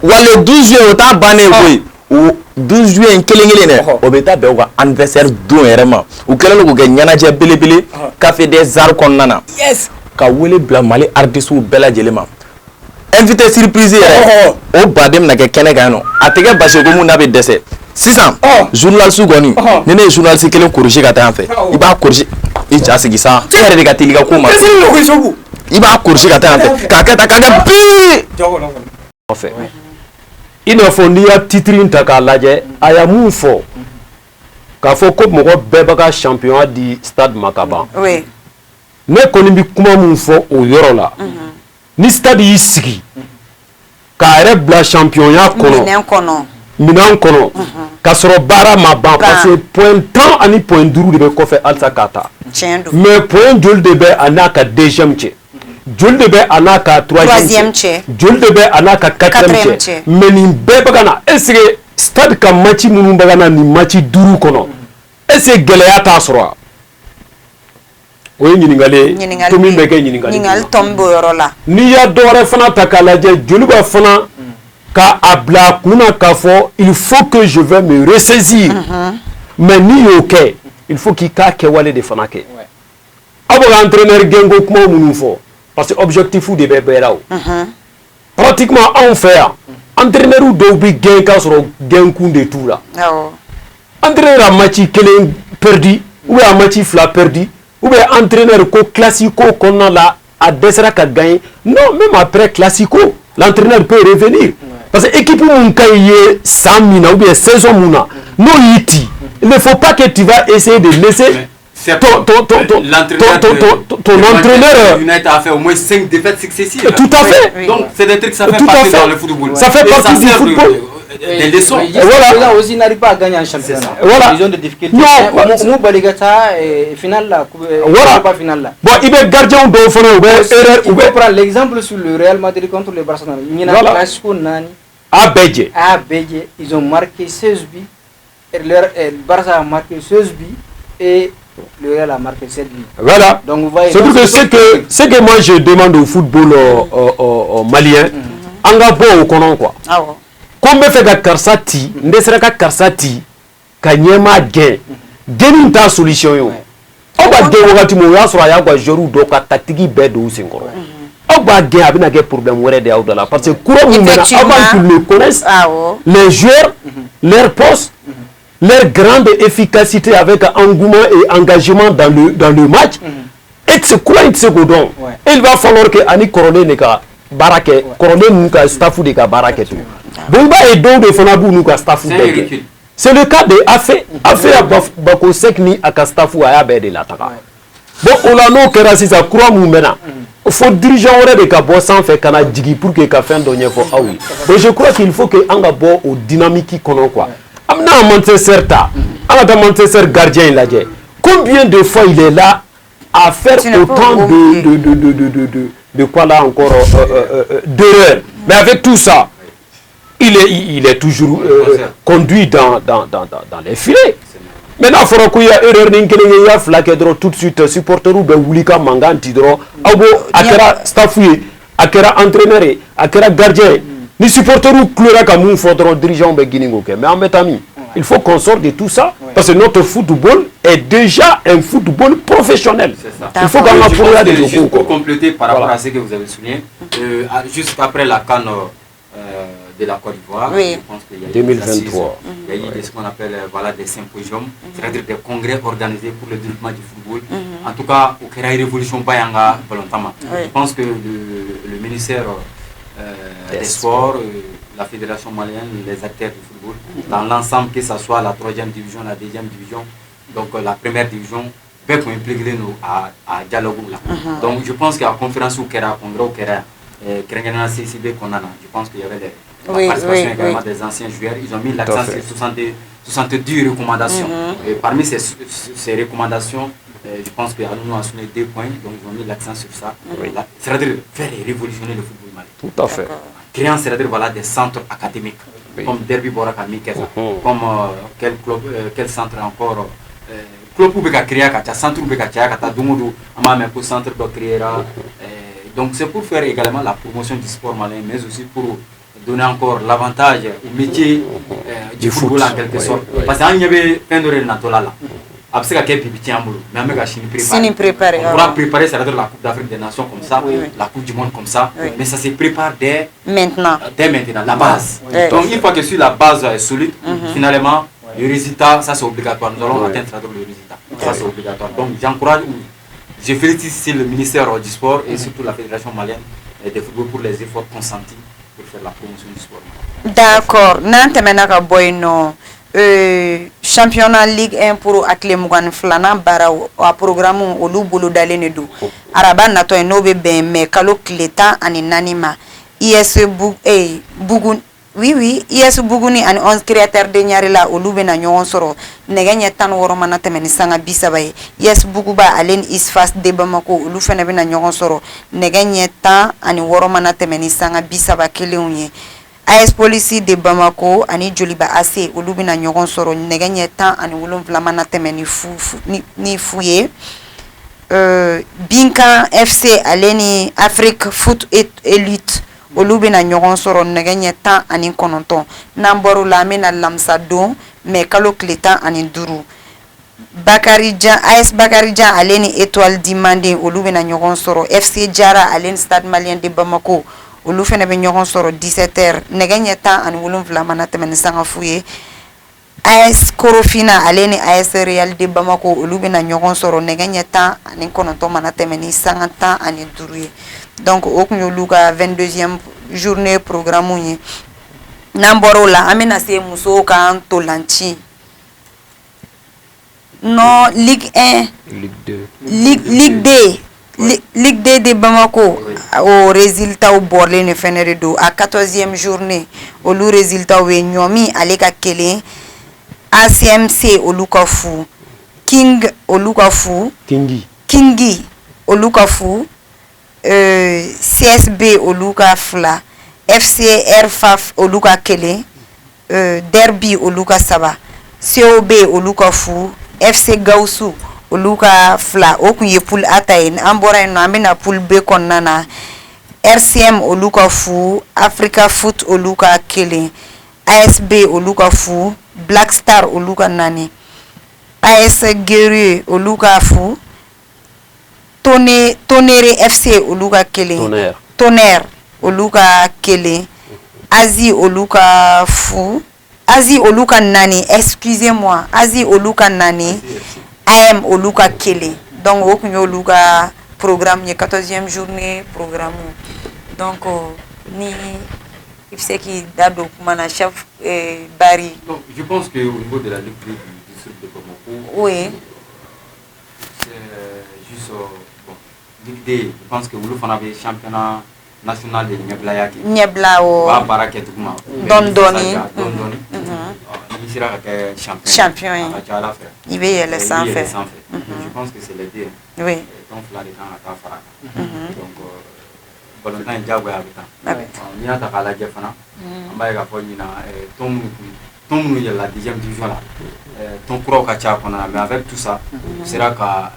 Ou le 12 juillet, on t'a banné ou 12 juillet in kelen o bɛ taa bɛn u ka anniversaire don yɛrɛ ma u kɛlen don k'o kɛ ɲɛnajɛ belebele café des arts kɔnɔna na ka wele bila Mali artistes bɛɛ lajɛlen ma invité surprise yɛrɛ o baden bɛna kɛ kɛnɛ kan nɔ a tɛ kɛ basi ko mun n'a bɛ dɛsɛ sisan journaliste kɔni ni ne ye journaliste kelen corriger ka taa yan fɛ i b'a corriger i ja sigi sa e yɛrɛ de ka teli ka ko ma i b'a corriger ka taa yan fɛ k'a kɛ tan k'a kɛ bii kɔfɛ i n'a fɔ n'i y'a titre in ta k'a lajɛ a y'a mun fɔ k'a fɔ ko mɔgɔ bɛɛ bɛ ka champion di stade ma ka ban ne kɔni bɛ kuma mun fɔ o yɔrɔ la ni stade y'i sigi k'a yɛrɛ bila championnat kɔnɔ minɛn kɔnɔ k'a sɔrɔ baara ma ban parce que point 10 ani point 5 de bɛ kɔfɛ halisa k'a ta mais point joli de bɛ a n'a ka deuxième cɛ joli de bɛ a n'a ka troisième cɛ joli de bɛ a n'a ka quatrième cɛ mais nin bɛɛ bɛ ka na est ce que stade ka match minnu bɛ ka na nin match 5 kɔnɔ est ce que gɛlɛya t'a sɔrɔ wa o ye ɲininkali ye to min bɛ kɛ ɲininkali tɔ min b'o yɔrɔ la n'i y'a dɔ wɛrɛ fana ta k'a lajɛ joli b'a fana k'a bila a kun na k'a fɔ il faut que je vais me ressaisir mais n'i y'o kɛ il faut k'i k'a kɛwale de fana kɛ aw bɛ ka entraîneur gɛnko kuma minnu fɔ parce que objectif de bɛ bɛɛ la o pratiquement anw fɛ yan entraîneur dɔw bɛ gɛn k'a sɔrɔ gɛnkun de t'u la entraîneur a match kelen perdu ou bien a match 2 perdu ou bien entraîneur ko classico kɔnɔna la a dɛsɛra ka gagner non même après classico l'entraîneur peut revenir parce que équipe mun ka ye san min na ou bien saison mun na n'o y'i ti il ne faut pas que tu vas essayer de laisser ton entraîneur United a fait au moins 5 défaites successives. Tout à fait. Donc c'est des trucs ça fait partie dans le football. Ça fait partie du football. Des leçons. Voilà. Aussi n'arrive pas à gagner un championnat. Voilà. Ils ont des difficultés. Non. Baligata finale là. Voilà. Pas finale là. Bon, il est gardien de fond ou erreur. On peut prendre l'exemple sur le Real Madrid contre le Barcelone. Voilà. Classico Nani. ABG. Ils ont marqué 16 buts. Le Barça a marqué 16 buts et le Real a marqué 7 buts. Voilà. Donc vous voyez. Ce que moi je demande au football malien, Angabo au Conan quoi. Comme fait ka karsa ti, ndesera ka karsa ti, ka nyema gain. Gain ta solution yo. O ba gain wakati mo ya sura ya gwa joru do ka tactique be do sinkoro. O ba gain abina ke problème wéré de awdala parce que courant mo mena avant qu'ils le connaissent, les joueurs, leur poste, leur grande efficacité avec engouement et engagement dans le match. Et c'est quoi il se godon. Il va falloir que ani corona ne ka barake, corona nous ka staffu de ka barake tout. Bomba et donc de Fonabu nous ka staffu. C'est le cas de Afé a bako sekni aka staffu aya be de l'ataka. Bon on a no kera sisa croix mu mena. Faut dirigeant aurait de ka bo sans faire kana digi pour que ka fin donner fo ah oui. Mais je crois qu'il faut que anga bo au dynamique kono quoi. Amna Manchester ta. Amna Manchester gardien là. Combien de fois il est là à faire autant de quoi là encore d'erreurs. Mais avec tout ça, il est toujours conduit dans les filets. Maintenant, il faut qu'il y ait erreur, il y a flaqué tout de suite, supporter ou Wulika Manganti, Abo, Akera staffoué, Akera entraîneur, Akera gardien. Les supporters ou Clora Kamou faudra dirigeant Beginning. Mais en métami, il faut qu'on sorte de tout ça parce que notre football est déjà un football professionnel. Il faut qu'on apprenne des choses. Pour compléter par rapport à ce que vous avez souligné, juste après la CAN de la Côte d'Ivoire, je pense qu'il y a 2023. Il y a eu ce qu'on appelle des symposiums, c'est-à-dire des congrès organisés pour le développement du football. En tout cas, au Kera Révolution Bayanga, volontairement. Je pense que le ministère des Sports, la fédération malienne, les acteurs du football, dans l'ensemble, que ce soit la 3e division, la 2e division, donc la première division, peut impliquer nous à dialogue là. Donc je pense qu'il y a une conférence au Kera, congrès au Kera, je pense qu'il y avait la participation également des anciens joueurs. Ils ont mis l'accent sur 70 recommandations. Et parmi ces recommandations, je pense qu'il y a nous a sonné 2 points, donc ils ont mis l'accent sur ça. C'est-à-dire faire révolutionner le football malien. Tout à fait. Créant c'est-à-dire des centres académiques, comme Derby Boraka Mikesa, comme quel centre encore club où créer un centre où créer Domodo, un centre de créer. Donc c'est pour faire également la promotion du sport malien, mais aussi pour donner encore l'avantage au métier du football foot. en quelque Ouais, sorte. ouais. Parce qu'il y avait un de Natola là. Après, il y a quelques petits amboules, mais on a Chine préparé. On pourra préparer, c'est-à-dire la Coupe d'Afrique des Nations comme ça, la Coupe du Monde comme ça, mais ça se prépare dès maintenant, la base. Donc, une fois que sur la base est solide, finalement, le résultat, ça c'est obligatoire. Nous allons atteindre le résultat. Ça c'est obligatoire. Donc, j'encourage, je félicite le ministère du Sport et surtout la Fédération malienne de football pour les efforts consentis pour faire la promotion du sport. D'accord. Nante menaka boyno. Championnat Ligue 1 pour athlé mugan flana bara a programme olu bolo dalene do araba nato no be ben me kalo kleta ani nanima IS bugun oui IS buguni ani 11 créateur de ñari la olu be na ñon soro neganya tan woro mana temeni sanga bisabay IS buguba alen isfas de Bamako olu fene be na ñon soro neganya tan ani woro mana temeni sanga bisaba kelunye AS Police de Bamako ani Joliba AC olu bina ɲɔgɔn sɔrɔ nɛgɛ ɲɛ 10 ani 7 mana tɛmɛ ni fu ye Binkan FC ale ni Afrique Foot Elite olu bina ɲɔgɔn sɔrɔ nɛgɛ ɲɛ 10 ani 9 n'an bɔr'o la an bɛna lamisa don mais kalo tile 10 ani 5 Bakarijan AS Bakarijan ale ni Étoile du Mandé olu bina ɲɔgɔn sɔrɔ FC Jara ale ni Stade Malien de Bamako olu fɛnɛ bɛ ɲɔgɔn sɔrɔ 17h nɛgɛ ɲɛ 10 ani 7 mana tɛmɛ ni sanga fu ye AS Korofina ale ni AS Real de Bamako olu bɛna ɲɔgɔn sɔrɔ nɛgɛ ɲɛ 10 ani 9 mana tɛmɛ ni sanga 10 ani 5 ye donc o kun y'olu ka 22e journée programme ye n'an bɔr'o la an bɛna se musow ka ntolanci non Ligue 1 Ligue 2 Ligue 2 de Bamako au résultat au borlé ne fenere do à 14e journée au lu résultat we nyomi aleka kele ACMC au lukafu King au lukafu Kingi au lukafu CSB au lukafla FC Airfaf au luka kele Derby au luka saba COB au lukafu FC Gausu oluka fla okunye pool atayin ambora no amena pool B konnana RCM oluka fu Africa Foot oluka kele ASB oluka fu Black Star oluka nani AS Guerrier oluka fu Tonnerre FC oluka kele Tonnerre oluka kele Asie oluka fu Asie oluka nani excusez-moi Asie oluka nani AM oluka kele donc o kunyo oluka programme ye 14e journée programme donc ni ifseki dado kumana chef Bari donc je pense que au niveau de la Ligue du district de Bamako oui c'est juste bon Ligue 2 je pense que vous fana be championnat national de Niebla o ba baraket kuma Dondoni sera champion il va y aller sans faire je pense que c'est les deux oui donc là les gens à Faraka donc volontaire jago habita ni ata kala jefana ambaye ka fo nyina tomu ya la 10e division là ton pro ka cha kona mais avec tout ça sera ka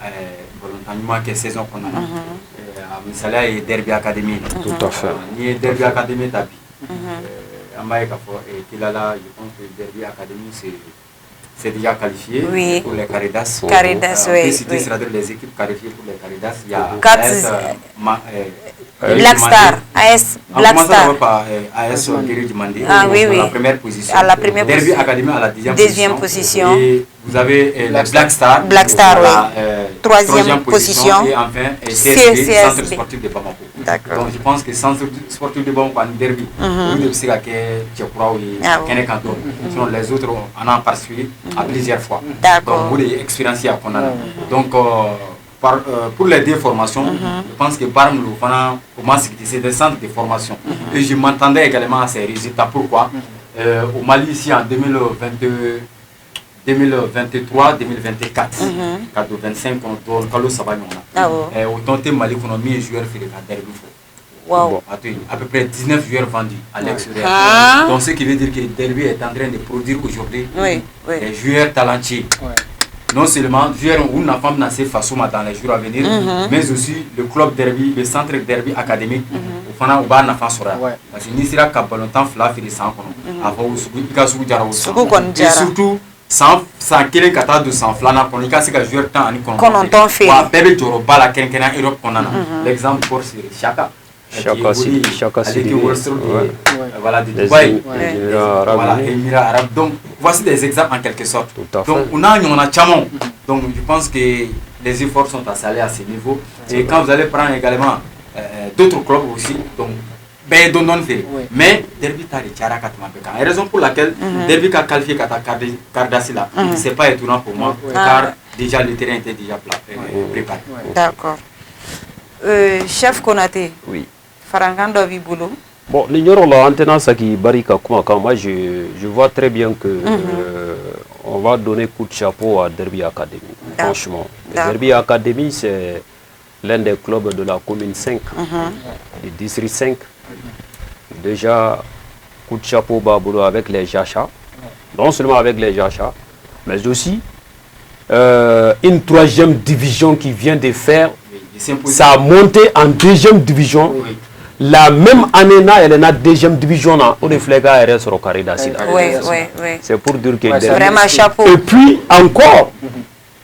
volontairement que saison kona misala et Derby Academy tout à fait ni Derby Academy tapi ambaye ka fo kilala je pense que Derby Academy c'est déjà qualifié pour les Caridas. Caridas, oui. C'est-à-dire les équipes qualifiées pour les Caridas. Il y a Black Star, AS Black Star. AS Guerrier du Mandé. Ah oui, oui. À la première position. À la première Derby position. Academy à la deuxième position. Et vous avez les Black Star. Black Star, oui. Troisième position. Et enfin, CSB, Centre Sportif de Bamako. D'accord. Donc je pense que Centre Sportif de Bamako en Derby, vous devez savoir que Tchekura et Kene Kanton. Sinon les autres, on a participé à plusieurs fois. D'accord. Donc vous devez expériencer à Konana. Donc pour les deux formations, je pense que Barmlou, c'est des centres de formation. Et je m'entendais également à ces résultats. Pourquoi au Mali, ici en 2023, 2024, 25, on doit le savoir. Autant que Mali, on a mis un joueur fait le Derby. Wow. À peu près 19 joueurs vendus à l'extérieur. Donc ce qui veut dire que Derby est en train de produire aujourd'hui des joueurs talentueux. Non seulement joueurs où la femme n'a pas fait dans les jours à venir, mais aussi le club Derby, le centre Derby académique, fana u b'a nafa sɔrɔ yan parce que n'i sera ka balontan 2 feere san kɔnɔ a fɔ i ka sugu jara o san et surtout san kelen ka taa don san 2nan kɔnɔ i ka se ka joueur 19 feere wa bɛɛ bɛ jɔyɔrɔba la kɛrɛnkɛrɛnya Europe kɔnɔna na l'exemple fort c'est Chaka City voilà de Dubaï voilà Émirats Arabes donc voici des exemples en quelque sorte donc on a ɲɔgɔnna caman donc je pense que les efforts sont à saluer à ce niveau et quand vous allez prendre également d'autres clubs aussi donc ben don fait mais Derby t'a cayara ka tɛmɛ bɛɛ kan et raison pour laquelle Derby ka qualifié ka taa quart d'assis là c'est pas étonnant pour moi car déjà le terrain était déjà préparé. D'accord. Chef Konaté. Oui. Farankan dɔ b'i bolo. Bon, l'ignore là, en tenant ça qui barrique quand moi je vois très bien que on va donner coup de chapeau à Derby Academy. Franchement, Derby Academy c'est l'un des clubs de la commune 5, du district 5. Déjà, coup de chapeau Baboulou avec les Jacha, non seulement avec les Jacha, mais aussi une 3e division qui vient de faire sa montée en 2e division. La même année, elle est en 2e division. On est fléga sur le carré d'Asila. C'est pour dire que vraiment chapeau. Et puis encore,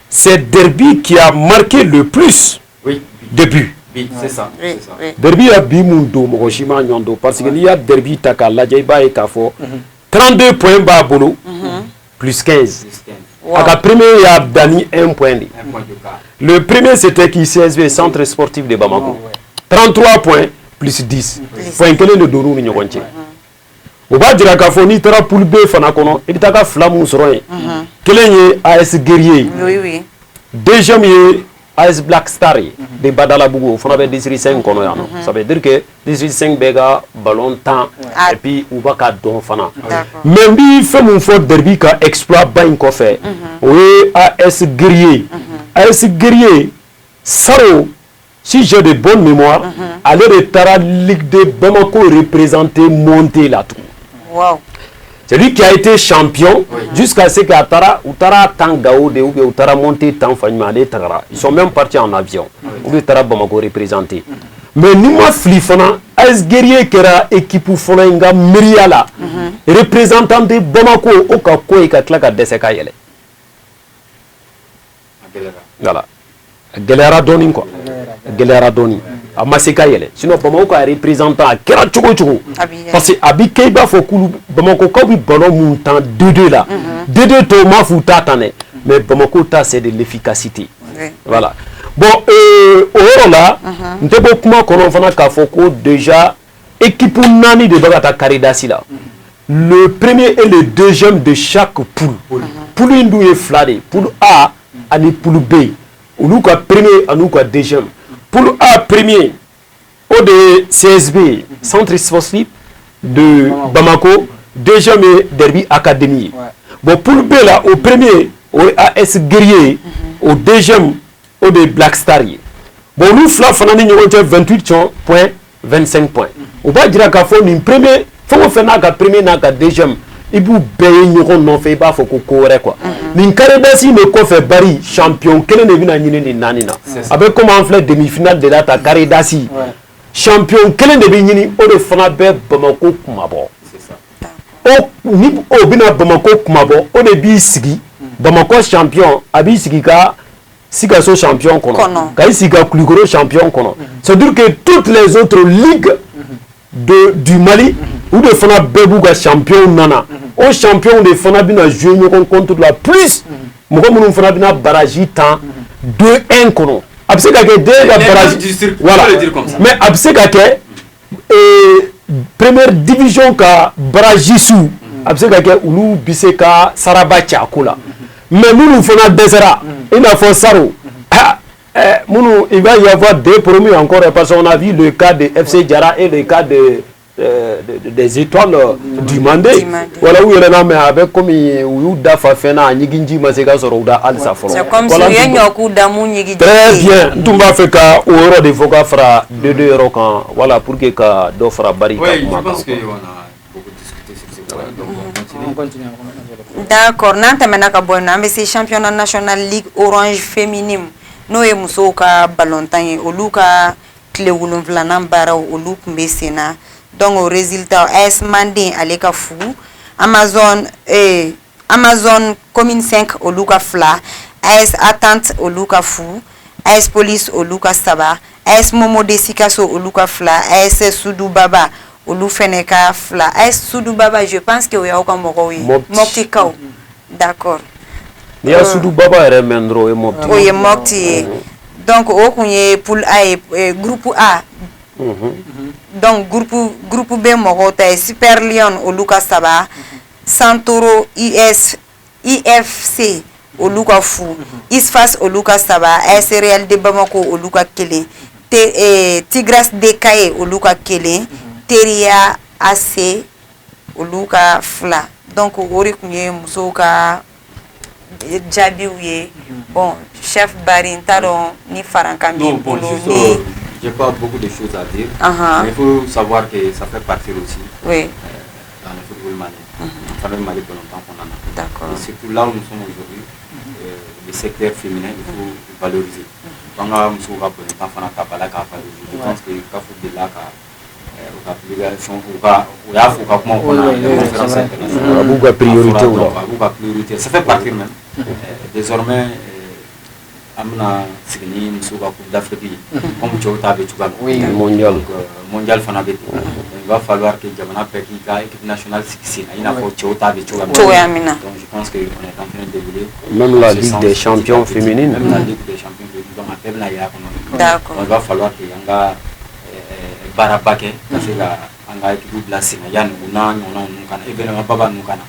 c'est Derby qui a marqué le plus de buts. C'est ça. Derby a bimundo Mogoshima Nyondo parce que il y a Derby Taka Ladjaiba et Kafo 32 points Babolo plus 15. À la première, il y a Dani 1 point. Le premier c'était qui CSV Centre Sportif de Bamako. 33 points plus 10. Point que le Donou Nyonche. On va dire qu'à Foni Tara Poulbe Fanakono, il t'a flamme Soroy. Quel est AS Guerrier? Oui. Deuxième AS Black Star de Badalabougou, on avait 15 konoyano. Ça veut dire que 15 bega ballon temps et puis on va qu'à don fana. Même si fait mon fort Derby qu'a exploit bain qu'on fait. Oui AS Guerrier. AS Guerrier Saro, si j'ai de bonne mémoire, aller de Tara Ligue de Bamako représenté monter là tout. Wow. C'est lui qui a été champion jusqu'à ce qu'Atara Utara Tangao de ou Utara monté tant Fanyma de Tagara. Ils sont même partis en avion. Ou Utara Bamako représenté. Mais nous Flifana, AS Guerrier qui era équipe Fonenga Miriala, représentant de Bamako au Kako et Katlaka Deseka Yele. Voilà. Galera Doni quoi. Galera Doni. A Maseka Yele. Sinon Bamako a représentant à Kera Chouko. Parce que Abi Keiba Fokulu Bamako Kawi Ballon montant 2-2 là. 2-2 Thomas Fouta Tane. Mais Bamako ta c'est de l'efficacité. Voilà. Bon, au là, nous avons beaucoup qu'on a Kafoko déjà équipe Nani de Bagata Karidasi là. Le premier et le deuxième de chaque poule. Poule Indou est fladé. Poule A et poule B. Ou ka premier et nous ka deuxième. Poule A premier au de CSB Centre Sportif de Bamako, deuxième est Derby Academy. Bon poule B là au premier au AS Guerrier, au deuxième au de Black Star. Bon nous fla fanani nous 28 points 25 points. On va dire qu'à fond une premier faut faire na ka premier na ka deuxième. Ibu beye ñogon non fait ba foko ko re quoi nin karedasi me ko fait bari champion kele ne bina ñini ni nanina avec comment en fait demi-finale de la ta karedasi champion kele ne bi ñini o de fana be Bamako kumabo c'est ça o ni o bina Bamako kumabo o de bi sigi Bamako champion abi sigi ka siga so champion kono ka siga Kuligoro champion kono c'est dire que toutes les autres ligues du Mali ou de fana bebuga champion nana au champion de fana bina jouer contre la plus moko munu fana bina barrage temps 2-1 kono abse ka ke déjà barrage voilà mais abse ka ke première division ka barrage sous abse ka ke ulu biseka Sarabacha kula mais munu fana desera il a fait Saro Mounou, il va y avoir deux promus encore parce qu'on a vu le cas de FC Diara et le cas des étoiles du Mandé. Voilà où il est là, mais avec comme il dafa fena Niginji Maseka Soroda Al Safro. C'est comme si il y a un coup d'amour Niginji. Très bien. Tout va faire qu'à euro de Foka fera 2 euros quand voilà pour que ka do fera barika. Oui, je pense qu'on a beaucoup discuté sur ce point. Donc on continue. D'accord. Nanta menaka boyna mais c'est championnat national Ligue Orange féminine. No e muso ka ballon tan olu ka tile 7 baaraw olu kun bɛ sen na donc au résultat AS Manden ale ka fu Amazon commune 5 olu ka 2 AS Attente olu ka fu AS Police olu ka 3 AS Momo de Sikasso olu ka 2 AS Soudou Baba olu fɛnɛ ka 2 AS Soudou Baba je pense que o y'aw ka mɔgɔw ye Mopti kaw d'accord ni ya Soudou Baba yɛrɛ mɛn dɔrɔn o ye Mopti o ye Mopti ye donc o kun ye poule A ye groupe A donc groupe B mɔgɔw ta ye Super Lion olu ka 3 Santoro IFC olu ka fu Isfas olu ka 3 AS Real de Bamako olu ka 1 Tigras de Kaye olu ka 1 Teria AC olu ka 2 donc o de kun ye musow ka jaabiw ye bon chef Bari n t'a dɔn ni farankan b'i bolo ni j'ai pas beaucoup de choses à dire mais il faut savoir que ça fait partie aussi oui dans le football malien ça fait Mali pour longtemps qu'on en a d'accord et surtout là où nous sommes aujourd'hui le secteur féminin il faut valoriser donc là musow ka bon temps fana ka bala ka valoriser je pense que ka football là ka priorité ça fait partie même désormais amna signi musuka coupe d'Afrique comme tu as vu mondial fana il va falloir que jamana peki ka équipe nationale sikisi ina ko chota be donc je pense que on est en train d'évoluer même la Ligue des champions féminines même la Ligue des champions donc appelle na ya d'accord il va falloir que yanga barabake parce que anga équipe de la Sina yani una kana événement baba nukana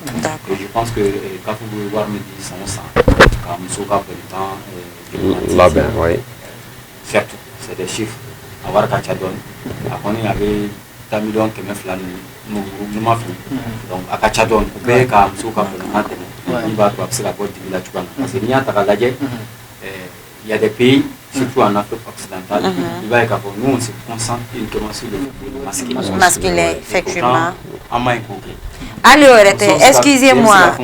et je pense que quand vous voir me dit son sang comme Souka Pélitan là ben oui certes c'est des chiffres avoir Kachadon après il y avait Tamidon qui me flan nous m'a fait donc à Kachadon be ka Souka Pélitan il va toi c'est la porte de la Tchouana parce que il y a takalaje il y a des pays surtout en Afrique occidentale, il va y avoir nous on se concentre uniquement sur le football masculin effectivement. Allez, excusez-moi.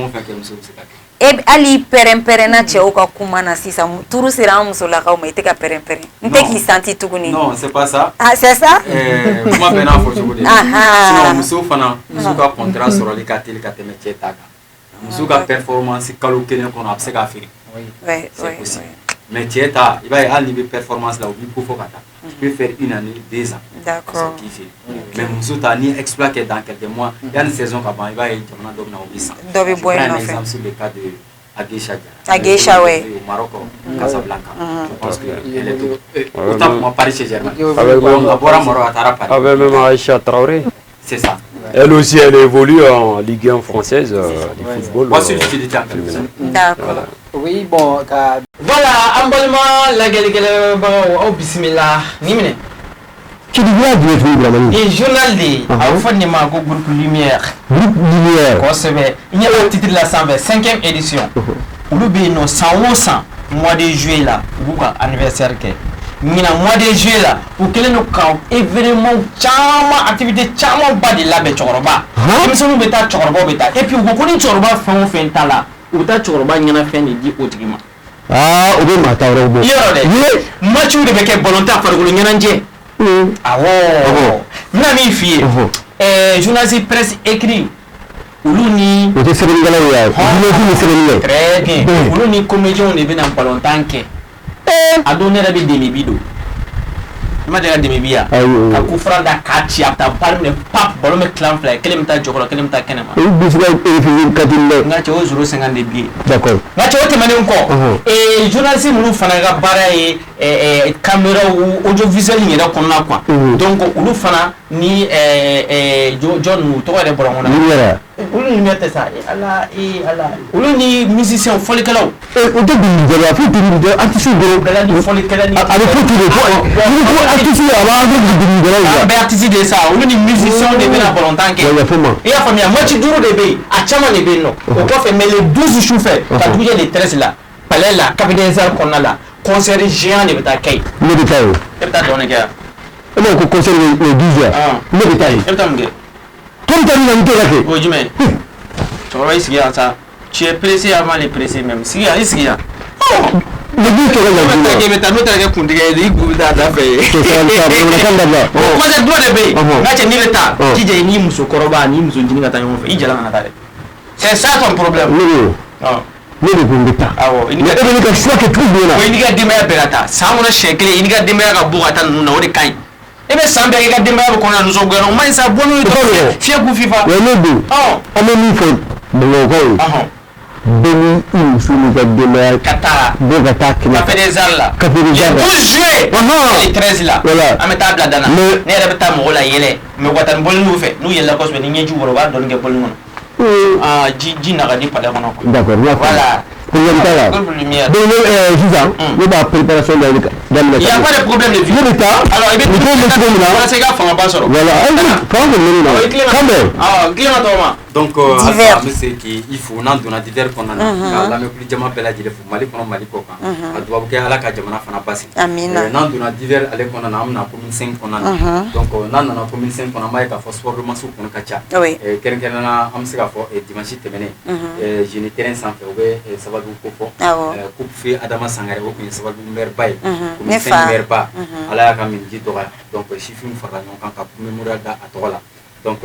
Ali peremperena cɛw ka kuma na sisan turu sera an musolakaw ma i tɛ ka perempere n tɛ k'i santi tuguni. Non c'est pas ça. Ah c'est ça. Kuma bɛɛ n'a fɔ cogo de. Sinon muso fana muso ka contrat sɔrɔli ka teli ka tɛmɛ cɛ ta kan. Muso ka performance kalo kelen kɔnɔ a bɛ se k'a feere. C'est possible. Mais cɛ ta i b'a ye hali n'i bɛ performance la o b'i ko fɔ ka taa. Tu peux faire 1 année 2 ans. D'accord. Mais muso ta ni exploit kɛ dans quelques mois yanni saison ka ban i b'a ye jamana dɔ bɛ na o bɛ san. Dɔ bɛ bɔ yen nɔfɛ. Je prends un exemple sur le cas de Aguesha ouais. Au Maroc, Casablanca. Je pense qu'elle est autant pour moi Paris Saint-Germain. Avec même Aïcha Traoré. C'est ça. Elle aussi, elle évolue en Ligue 1 française du football. D'accord. Oui, bon, voilà, emballement, la gueule, oh, bismillah, nimine. Qui dit bien du tout, et journal de au fond de ma groupe lumière. Groupe lumière. Il y a le titre de la 125e édition. Où le no 100 mois de juillet là, ou anniversaire que. Mina mois de juillet là, ou quel est nos camps événement chama activité chama ba de la Choroba. Comme ça nous beta Choroba beta. Et puis vous connaissez Choroba fin là. Ou ta Choroba n'y en a fait ni dit autrement. Ah, ou bien matin au match où de bec volontaire pour le nyananje. Ah ouais. Nami fille. Journaliste presse écrit. Uluni. Très bien. Uluni comédien on est venu en pas longtemps que. A donné la vie de mes bidoux. Ma déjà de mes biens. A coufra da kati a ta parme pap bolo me clan fly. Quel est ta jokolo, quel est ta kenema. Nga cho 0,50 de billets. D'accord. Nga cho te mané encore. Et journaliste mulu fana ga bara et caméra ou audiovisuel ni da konna quoi. Donc ulu fana ni John mu to wale bolo ngona. Ulu ni mette ça. Allah ulu ni musicien foli kalaw. O de bi de la fi de artiste de la ni foli kala ni. Avec tout le artiste be artiste de ça ulu ni musicien de bena volontaire que. Et a famille moi tu duro de be a chama ne be no. O ko fait mais les 12 jours fait ta douille les 13 là. Palais là capitaine ça qu'on a là. Concert géant de ta kay. Le détail. Et ta donné gars. Et donc concert le 12 heures. Le détail. Et ta m'gé. Comme tu as dit là. Oh du mais. Tu vois ici ça. Tu es pressé avant les pressés même. Si ici. le but que la ke meta no tare kundige di ku da da fe c'est ça le kan da ba ko se do de be na che ni leta kije ni muso koroba ni muso jini ngata nyoma fe ijala na tare c'est ça ton problème oui ah ne de bundita awo ni ka choix que tout bien ko ni ga dimaya berata samuna shekle ni ga dimaya ga bugata nuna wori kai ebe sambe ga dimaya ko na nuso gano mai sa bonu to fie ku fifa ouais ne do oh ameni fo bon ko ah beni sunu ga dimaya kata bo ga ta kina ka des zarla ka fait des pour jouer les 13 là voilà ameta bla dana ne rebe mo la yele me watan bol nu fe nu yella ko be ni nyeju woro ba don nge bol nu ah ji na ga di pale kono d'accord voilà pour l'entendre donc Gisant ne va préparation dans le il y a pas de problème de vie alors il faut voilà c'est gars fanga ba soro voilà quand climat toma donc c'est qui il faut nan dona divers qu'on a la me plus jama bela jile fu mali kono mali ko kan adwa ke ala ka jamana fana basi amina nan dona divers ale kono na amna commune 5 kono donc nan na commune 5 kono mai ka phosphore masu kono kacha keren keren na am se ka fo dimanche temene je ne terrain sans faire obe sabadu ko fo coupe fi adama sangare o kun sabadu mer bay commune 5 mer ba ala ya ka min ji doga donc chiffre fara non kan ka mémorial da atola donc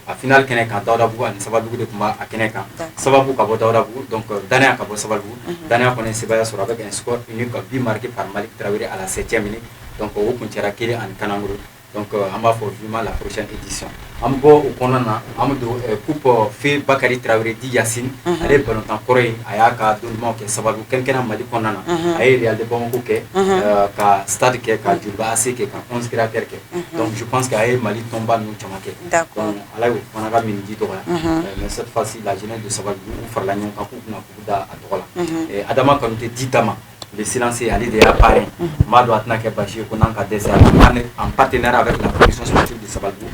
a final kene kan dawda bu an sababu de kuma a kene kan sababu ka bo dawda bu donc dania ka bo sababu dania connaît Sebaya sur avec un score unique but marqué par Malik Traoré à la 7e minute donc au kuntera kele an kananguru donc on va faire vivement la prochaine édition ambo o konana amdo coupe fait Bakary Traoré di Yassine ale balontan koré ayaka dundmo ke sababu kenkena Mali konana ay Real de Bamako ke ka stade ke ka Djouba AC ke ka 11 cratère ke donc je pense que ay Mali tomba nous chamake donc ala on a min di dola mais cette fois-ci la jeunesse de sababu faire la nyon ka ku na ku da atola et Adama Kanouté ditama le silence est allé de appareil Mado Atnake Bachir Konanka Desa en partenariat avec la production sportive de Sabalbou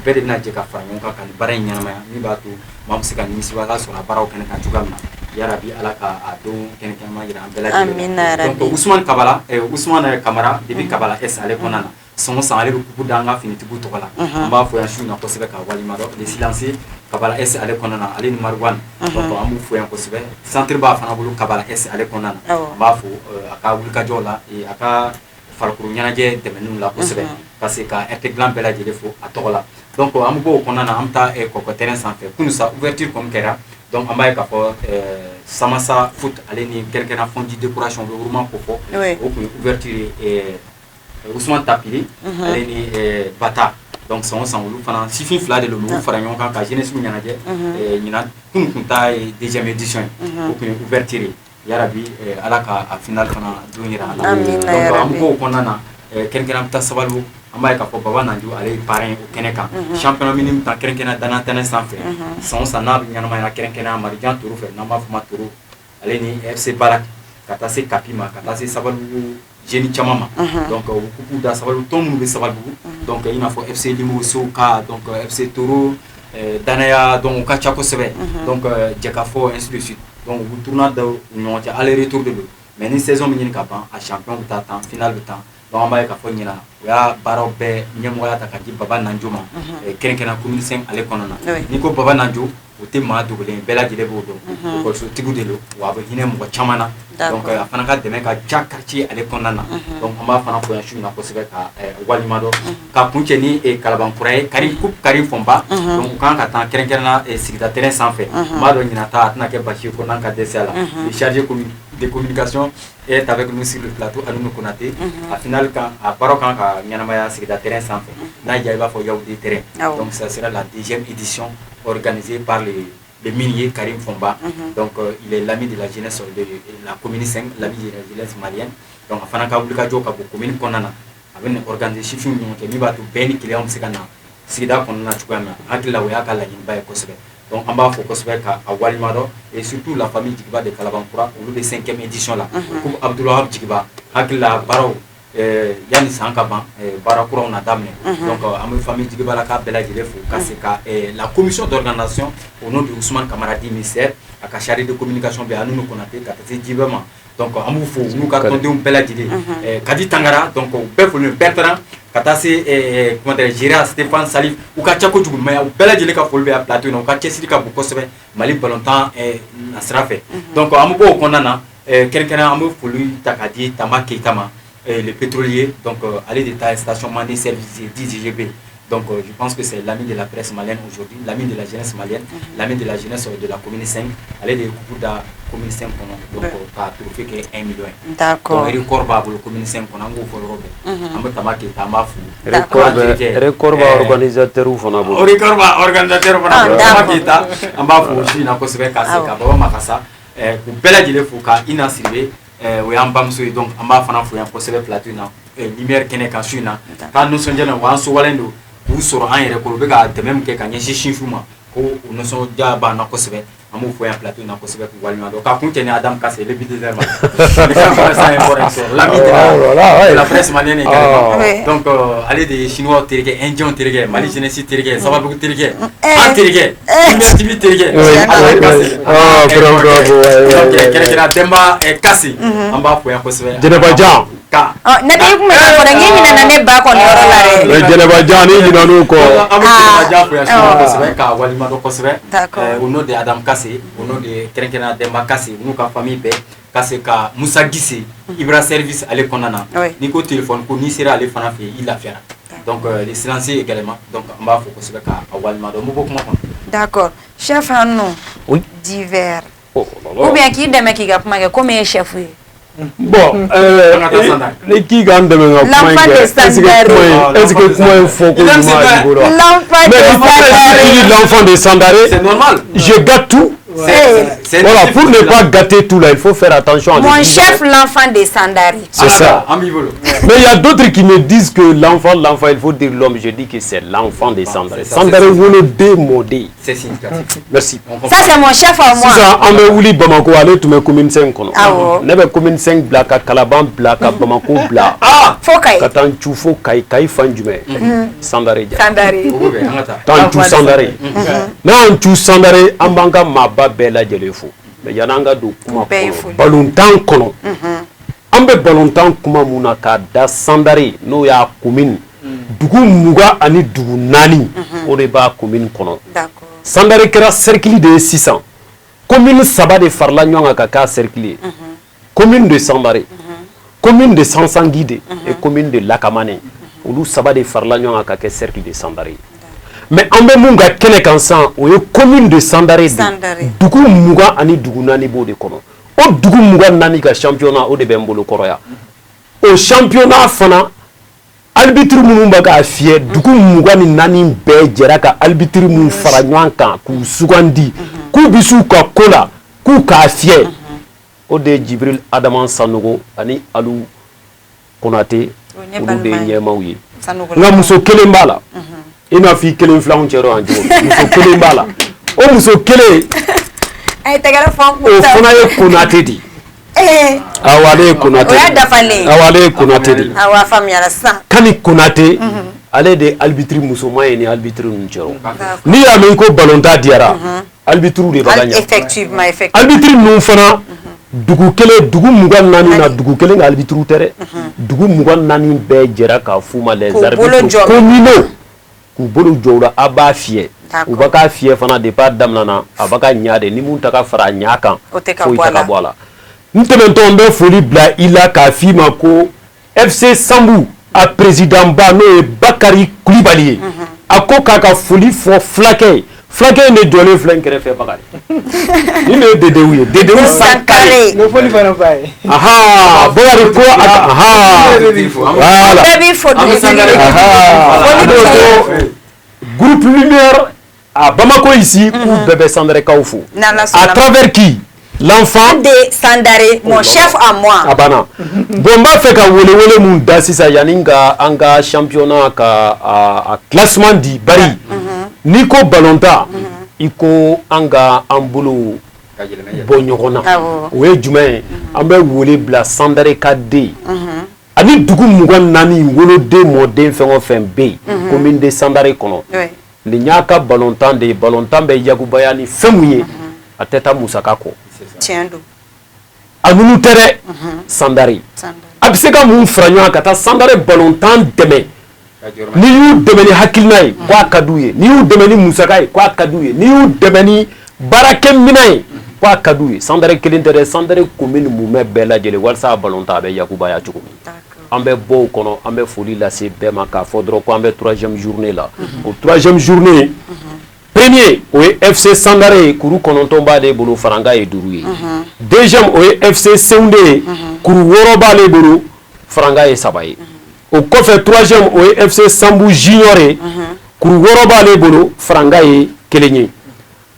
Bedena Jeka Frangonka kan Baray Nyama ni batu mamsika ni misiwala sur la barao ken kan tugamna ya rabbi alaka ado ken ken ma gira ambela amina rabbi donc Ousmane Kabala Ousmane Kamara depuis Kabala S ale konana son ale ku danga finiti bu tokola amba fo ya shuna ko sebe ka wali mado le silence Kabala S ale konana ale ni marwan donc amu fo ya ko sebe centre ba fana bulu Kabala S ale konana amba fo aka wulka jola e aka farkuru nyanaje temenu la ko sebe parce que ete glan bela jele fo atola donc amu bo konana amta e ko terrain sans fait pour ça ouverture comme kera donc amba ka fo samasa foot ale ni quelqu'un fondi décoration le roulement pour ouverture et Ousmane Tapili ale ni Bata donc son olu fana sifin fila de lolu fara ɲɔgɔn kan ka jeunesse ɲɛnajɛ ɲinan kunta deuxième édition o kun ye ouverture yarabi ala ka a final fana don yira ala donc an b'o kɔnɔna na kɛrɛnkɛrɛn an bɛ taa Sabalibugu an b'a ye k'a fɔ Baba Nanju ale ye parrain o kɛnɛ kan championnat min bɛ taa kɛrɛnkɛrɛn dana tɛnɛ sanfɛ san o san n'a bɛ ɲɛnamaya kɛrɛnkɛrɛn Marijan Toro fɛ n'an b'a fɔ ma Toro ale ni FC Barak ka taa se Kapi ma ka taa se Sabalibugu jeune caman ma donc o kuku da Sabalibugu tɔn minnu bɛ Sabalibugu donc i n'a fɔ FC Limo Soka donc FC Toro Danaya donc o ka ca kosɛbɛ donc Jɛkafɔ ainsi de suite donc u tournoi da ɲɔgɔn cɛ aller retour de don mais ni saison bɛ ɲini ka ban a champion bɛ taa tan final bɛ tan donc an b'a ye k'a fɔ ɲina o y'a baaraw bɛɛ ɲɛmɔgɔya ta ka di Baba Nanjo ma kɛrɛnkɛrɛn commune 5 ale kɔnɔna na n'i ko Baba Nanjo o tɛ maa dogolen bɛɛ lajɛlen b'o dɔn ekɔlisotigiw de don wa a bɛ hinɛ mɔgɔ caman na donc a fana ka dɛmɛ ka ja quartier ale kɔnɔna na donc an b'a fana fɔ yan su in na kosɛbɛ ka walima dɔn ka kun cɛ ni kalabankura ye Karim Fɔnba donc u kan ka taa kɛrɛnkɛrɛnna sigida terrain sanfɛ n b'a dɔn ɲina ta a tɛna kɛ basi ye ko n'an ka dɛsɛ a la le chargé de communication est avec nous sur le plateau Anoumou Konaté a final kan a baaraw kan ka ɲɛnamaya sigida terrain sanfɛ n'a diya i b'a fɔ Yaoundé terrain donc ça sera la deuxième édition organisée par le minier Karim Fɔnba donc il est l'ami de la jeunesse de la commune 5 l'ami de la jeunesse malienne donc a fana ka wulikajɔ ka bɔ commune kɔnɔna na a bɛ organiser sifin ɲɔgɔn cɛ min b'a to bɛɛ ni client bɛ se ka na sigida kɔnɔna na cogoya min na hakili la o y'a ka laɲiniba ye kosɛbɛ donc an b'a fɔ kosɛbɛ ka a walima dɔn et surtout la famille Djigiba de Kalabankura olu bɛ 5e édition la comme Abdoulahab Djigiba hakili la baaraw yani san ka ban baara kuraw na daminɛ donc an bɛ famille Djigiba la k'a bɛɛ lajɛlen fo ka se ka la commission d'organisation au nom de Ousmane Kamara di ministère a ka chargé de communication bɛ Anoumou Konaté ka taa se Djiba ma donc an b'u fo n'u ka tɔndenw bɛɛ lajɛlen Kadi Tangara donc u bɛɛ folen Bertrand ka taa se comment dire Géra Stéphane Salif u ka ca kojugu mais u bɛɛ lajɛlen ka foli bɛ a plateau in na u ka cɛsiri ka bon kosɛbɛ Mali balontan na sira fɛ donc an bɛ bɔ o kɔnɔna na quelqu'un a me foulu takadi tama keitama le pétrolier donc aller de ta station mandé service 10 GGB. Donc je pense que c'est l'ami de la presse malienne aujourd'hui, l'ami de la jeunesse malienne, l'ami de la jeunesse de la commune 5, aller de coups de la commune 5 donc pas trouvé que 1 million. D'accord. Donc record ba pour commune 5 on a go for robe. Am tama ke tama fu. Record ba organisateur ou fana bo. Record ba organisateur fana tama ke ta amba fu shi na ko sebe kase ka baba makasa ku bela jile fu ka ina sirbe o yamba mso donc amba fana fu yan ko sebe plateau na lumière kene ka su na ka no sonje na wan so walendo ou sur un et ko be ga même que quand yesi chifuma ko no so ja ba na ko sebe amu fo ya plateau na ko sebe ko walima do ka kunte ni Adam Kassé le bidé zerma l'ami de la presse malienne également donc aller des chinois téré indien téré mali jeunesse téré ça va beaucoup téré téré université téré Adam Kassé quelqu'un demba Kassé amba fo ya ko sebe Jenebajan nati ku me ko ngi na ne ba ko ni oro la re Jenebajan ni no ko Jenebajan fo ya ko sebe ka walima do ko sebe d'accord au nom de Adam Kassé au nom de quelqu'un demba Kassé nous ka famille be Kassé ka Moussa Gissé Ibra service ale konana ni ko téléphone ko ni sera ale fana fait il a fait donc les silencieux également donc on va faut ko sebe ka walima do mo bokuma d'accord chef Hanno oui divers ou bien qui deme ki ga kuma ko me chef oui bon les qui gardent de l'enfant de Sandari est-ce que comment faut que l'enfant de Sandari c'est normal je gâte tout voilà pour ne pas gâter tout là il faut faire attention à mon chef l'enfant de Sandari c'est ça mais il y a d'autres qui me disent que l'enfant il faut dire l'homme je dis que c'est l'enfant de Sandari Sandari vous le démodé c'est significatif merci ça c'est mon chef à moi ça on me ouli Bamako aller tu me commune 5 kono ne be commune 5 blaka Kalaban blaka Bamako bla Fokai katan chufo kai fanjume Sandari tan tu Sandari nan tu Sandari ambanga maba bela jelefo mais yananga do kuma balontan kono ambe balontan kuma muna ka da Sandari no ya commune dugu muga ani dugu nani o de ba commune kono d'accord Sandari kera cercle de 600 commune saba de farla nyonga ka cercle commune de Sandari commune de Sansanguide et commune de Lakamane olu saba de farla nyonga ka cercle de Sandari mais ambe munga kene kansan o ye commune de Sandari dugu muga ani dugu nani bo de kono o dugu muga nani ka championnat o de bembolo koroya o championnat fana arbitre munun baga fier dugu muga ni nani be jera ka arbitre mun fara nyankan ku sugandi ku bisu ka kola ku ka fier o de Jibril Adaman Sanogo ani Alu Konate olu de nyemawi nga muso kelen bala ina fi kelen flan chero anjo muso kelen bala o muso kelen ay tagara fam o fona ye Konate di awale Konate o ya dafale awale Konate di awa fam yara sa kani Konate ale de arbitre muso maye ni arbitre nchero ni ya me ko balonta diara arbitre de baganya effectivement arbitre nu fana dugu kelen dugu mugan nani na dugu kelen arbitre tere dugu mugan nani be jera ka fuma les arbitres communaux ku bolu jowra aba fiye u baka fiye fana départ damnana abaka nyaade ni mun taka fara nyaka fo taka bola ntemento mbe foli bla ila ka fima ko FC Sambu a président Bano e Bakari Koulibaly ako kaka foli fo Flaquet ne donne flanquer fait Bakari il est Dédé Sankare no foli fana baye aha boyari ko voilà groupe lumière à Bamako ici ou bébé Sandré Kaoufou à travers qui l'enfant de Sandari mon chef à moi abana bomba fait ka wole mun dasisa yaninga anga championnat ka a classement di bari niko balonta iko anga ambulo bonyogona we jumain ambe wole bla Sandari ka de ani dugu mugan nani wolo de modem fengo fembe commune de Sandari kono le nyaka balontan be yakubaya ni femuye ateta musakako tiendo anunu tere Sandari abiseka mun franyo kata Sandari balontan deme ni yu demeni hakilnai kwa kaduye ni yu demeni musakai kwa kaduye ni yu demeni barake minai pas kadou Sandare Kelindere Sandare commune Moumé Bella Jele Walsa Balonta be Yakuba ya Chukumi ambe bo kono ambe foli la c'est bema ka fodro ko ambe 3e journée là au 3e journée premier oui FC Sandare Kourou Konontomba de Bolo Faranga et Dourouye deuxième oui FC Seoundé Kourou Woroba le Bolo Faranga et Sabaye au coffre 3e oui FC Sambou Junioré Kourou Woroba le Bolo Faranga et Kelenye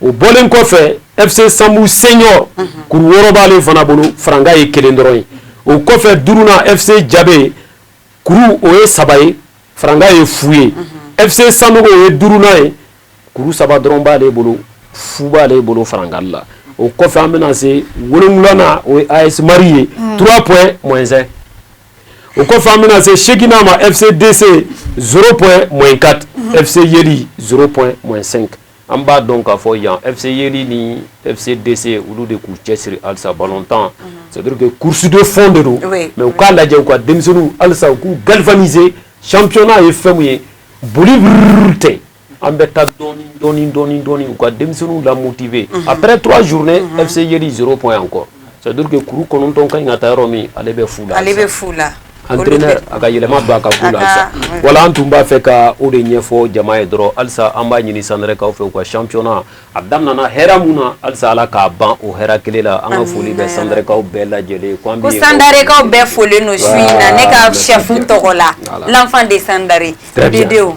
au Bolen coffre FC Sambou Senior Kourou Woroba le Fanabolo Faranga et Kelendroy au coffre Duruna FC Djabé Kourou Oe Sabaye Franga e Fouye FC Sanogo e Duruna e Kourou Saba Dromba le bolo Fouba le bolo Frangalla au coffre amenacé Wolongulana o AS Marié 3 points moins 1 au coffre amenacé Chekinama FCDC 0 points moins 4 FC Yeli 0 points moins 5 en bas donc à Foyan FC Yeli ni FCDC ou de Kouchesri Alsa Balontan c'est-à-dire que course de fond de nous mais au cas là j'ai quoi Demsonu Alsa ou galvanisé championnat est fermé bolibrute ambeta doni ou quoi Demsonu la motivé après 3 journées FC Yeli 0 points encore c'est-à-dire que Kourou Kononton kan ngata romi alebe fula entraîneur aga yelema ba ka kula alsa wala antumba fe ka o de nyefo jamae dro alsa amba nyini sanre ka fe ko championnat adamna na hera muna alsa ala ka ban o hera kelela anga foli be sandre ka bella jele ko sandare ka be foli no suina ne ka chef tokola l'enfant de sandare vidéo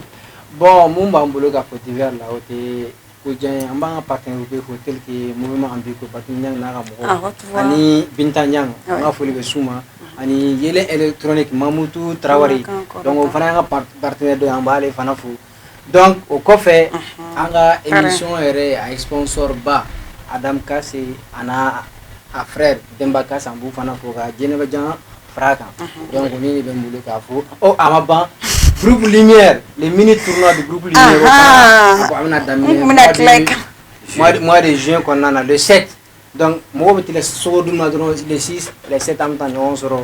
bon mon bambolo ka Côte d'Ivoire là oté ko jan amba partenaire ko hotel ki mouvement ambiko partenaire na ga mo ani bintanyang ma foli be suma ani yele électronique Mamoutou Traoré donc on fana nga partenaire de ambale fana fu donc au coffre anga émission ere a sponsor ba Adam Kassé ana a frère Demba Kassambu fana fu ga Jeneba Jan fraka donc on est be mbulu ka fu oh amaba groupe lumière les mini tournois du groupe lumière mois de juin qu'on a le 7 donc moi je les sors du le 6 les 7 en temps on sera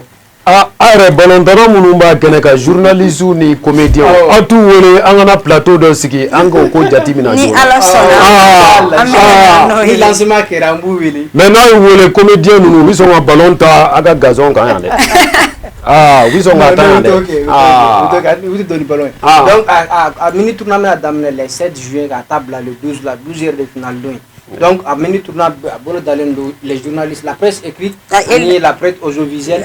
are balondana munumba keneka journaliste ni comédien atu wele angana plateau do siki ango ko jatimina ni ala sona ni lancement ke rambu wele maintenant wele comédien nous nous sommes balonta aga gazon kan yande oui sont attendant oui donne ballon donc à mini tournament à Damne le 7 juin à table le 12 la 12h de finale donc à mini tournament à Bolo Dalendo les journalistes la presse écrite et la presse audiovisuelle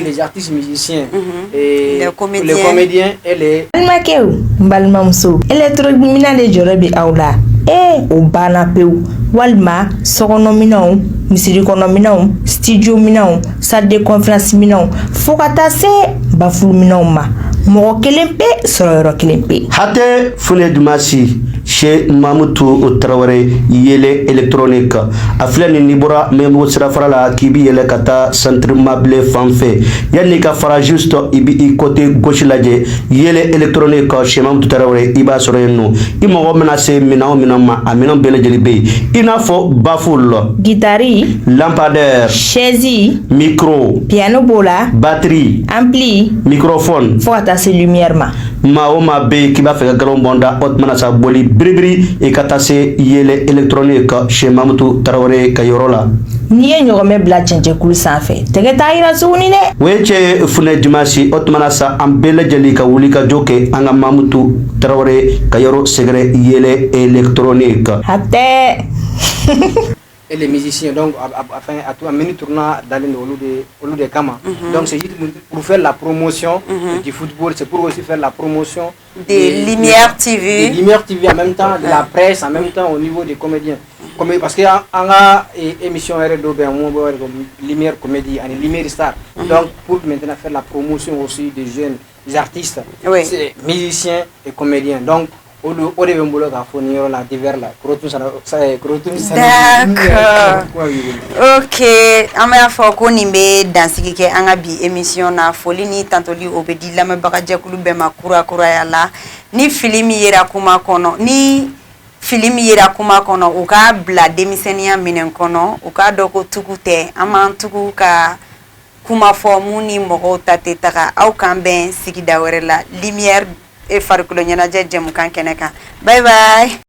les artistes musiciens et les comédiens et les Almakeu Balmamso électromina de Jorebi Aula o bana peu walma sokono minao misiri kono minao studio minao salle de conférence minao fokata se bafu minao ma mo kelempe soro kelempe hate fune dumasi chez Mamoutou Traoré yele électronique aflani nibora memo sira farala kibi yele kata centre mable fanfe yani ka fara juste ibi côté gauche laje yele électronique chez Mamoutou Traoré iba soro yenno imo menacé minao minama aminon bele jelibe ina fo baful guitare lampadaire chaise micro piano bola batterie ampli microphone fota se lumière ma o ma be ki ba fe galon bonda ot manasa boli bribri e katase yele électronique chez Mamoutou Traoré kayorola ni e nyogome bla chenje kul sanfé tege tayira suni ne weche fune dimasi ot manasa ambele jeli ka wuli ka joke anga Mamoutou Traoré kayoro segre yele électronique haté et les musiciens donc enfin à tout un mini tournoi d'aller au lieu de Kama donc c'est juste pour faire la promotion du football, c'est pour aussi faire la promotion des Lumière TV en même temps de la presse en même temps au niveau des comédiens parce que on a émission RDO Lumière comédie et Lumière star donc pour maintenant faire la promotion aussi des jeunes des artistes musiciens et comédiens donc au début la divers là d'accord ok amaya foko nimbe dansiki ke anga bi émission na foli ni tantoli obedi la me bagaje kulu be makura yala ni filimi yera kuma kono uka bla demisenia minen kono uka doko tukute ama tuku ka kuma fomu ni mogo tate taka au kamben sigida werela lumière et farikulo nyana jemu kan keneka bye bye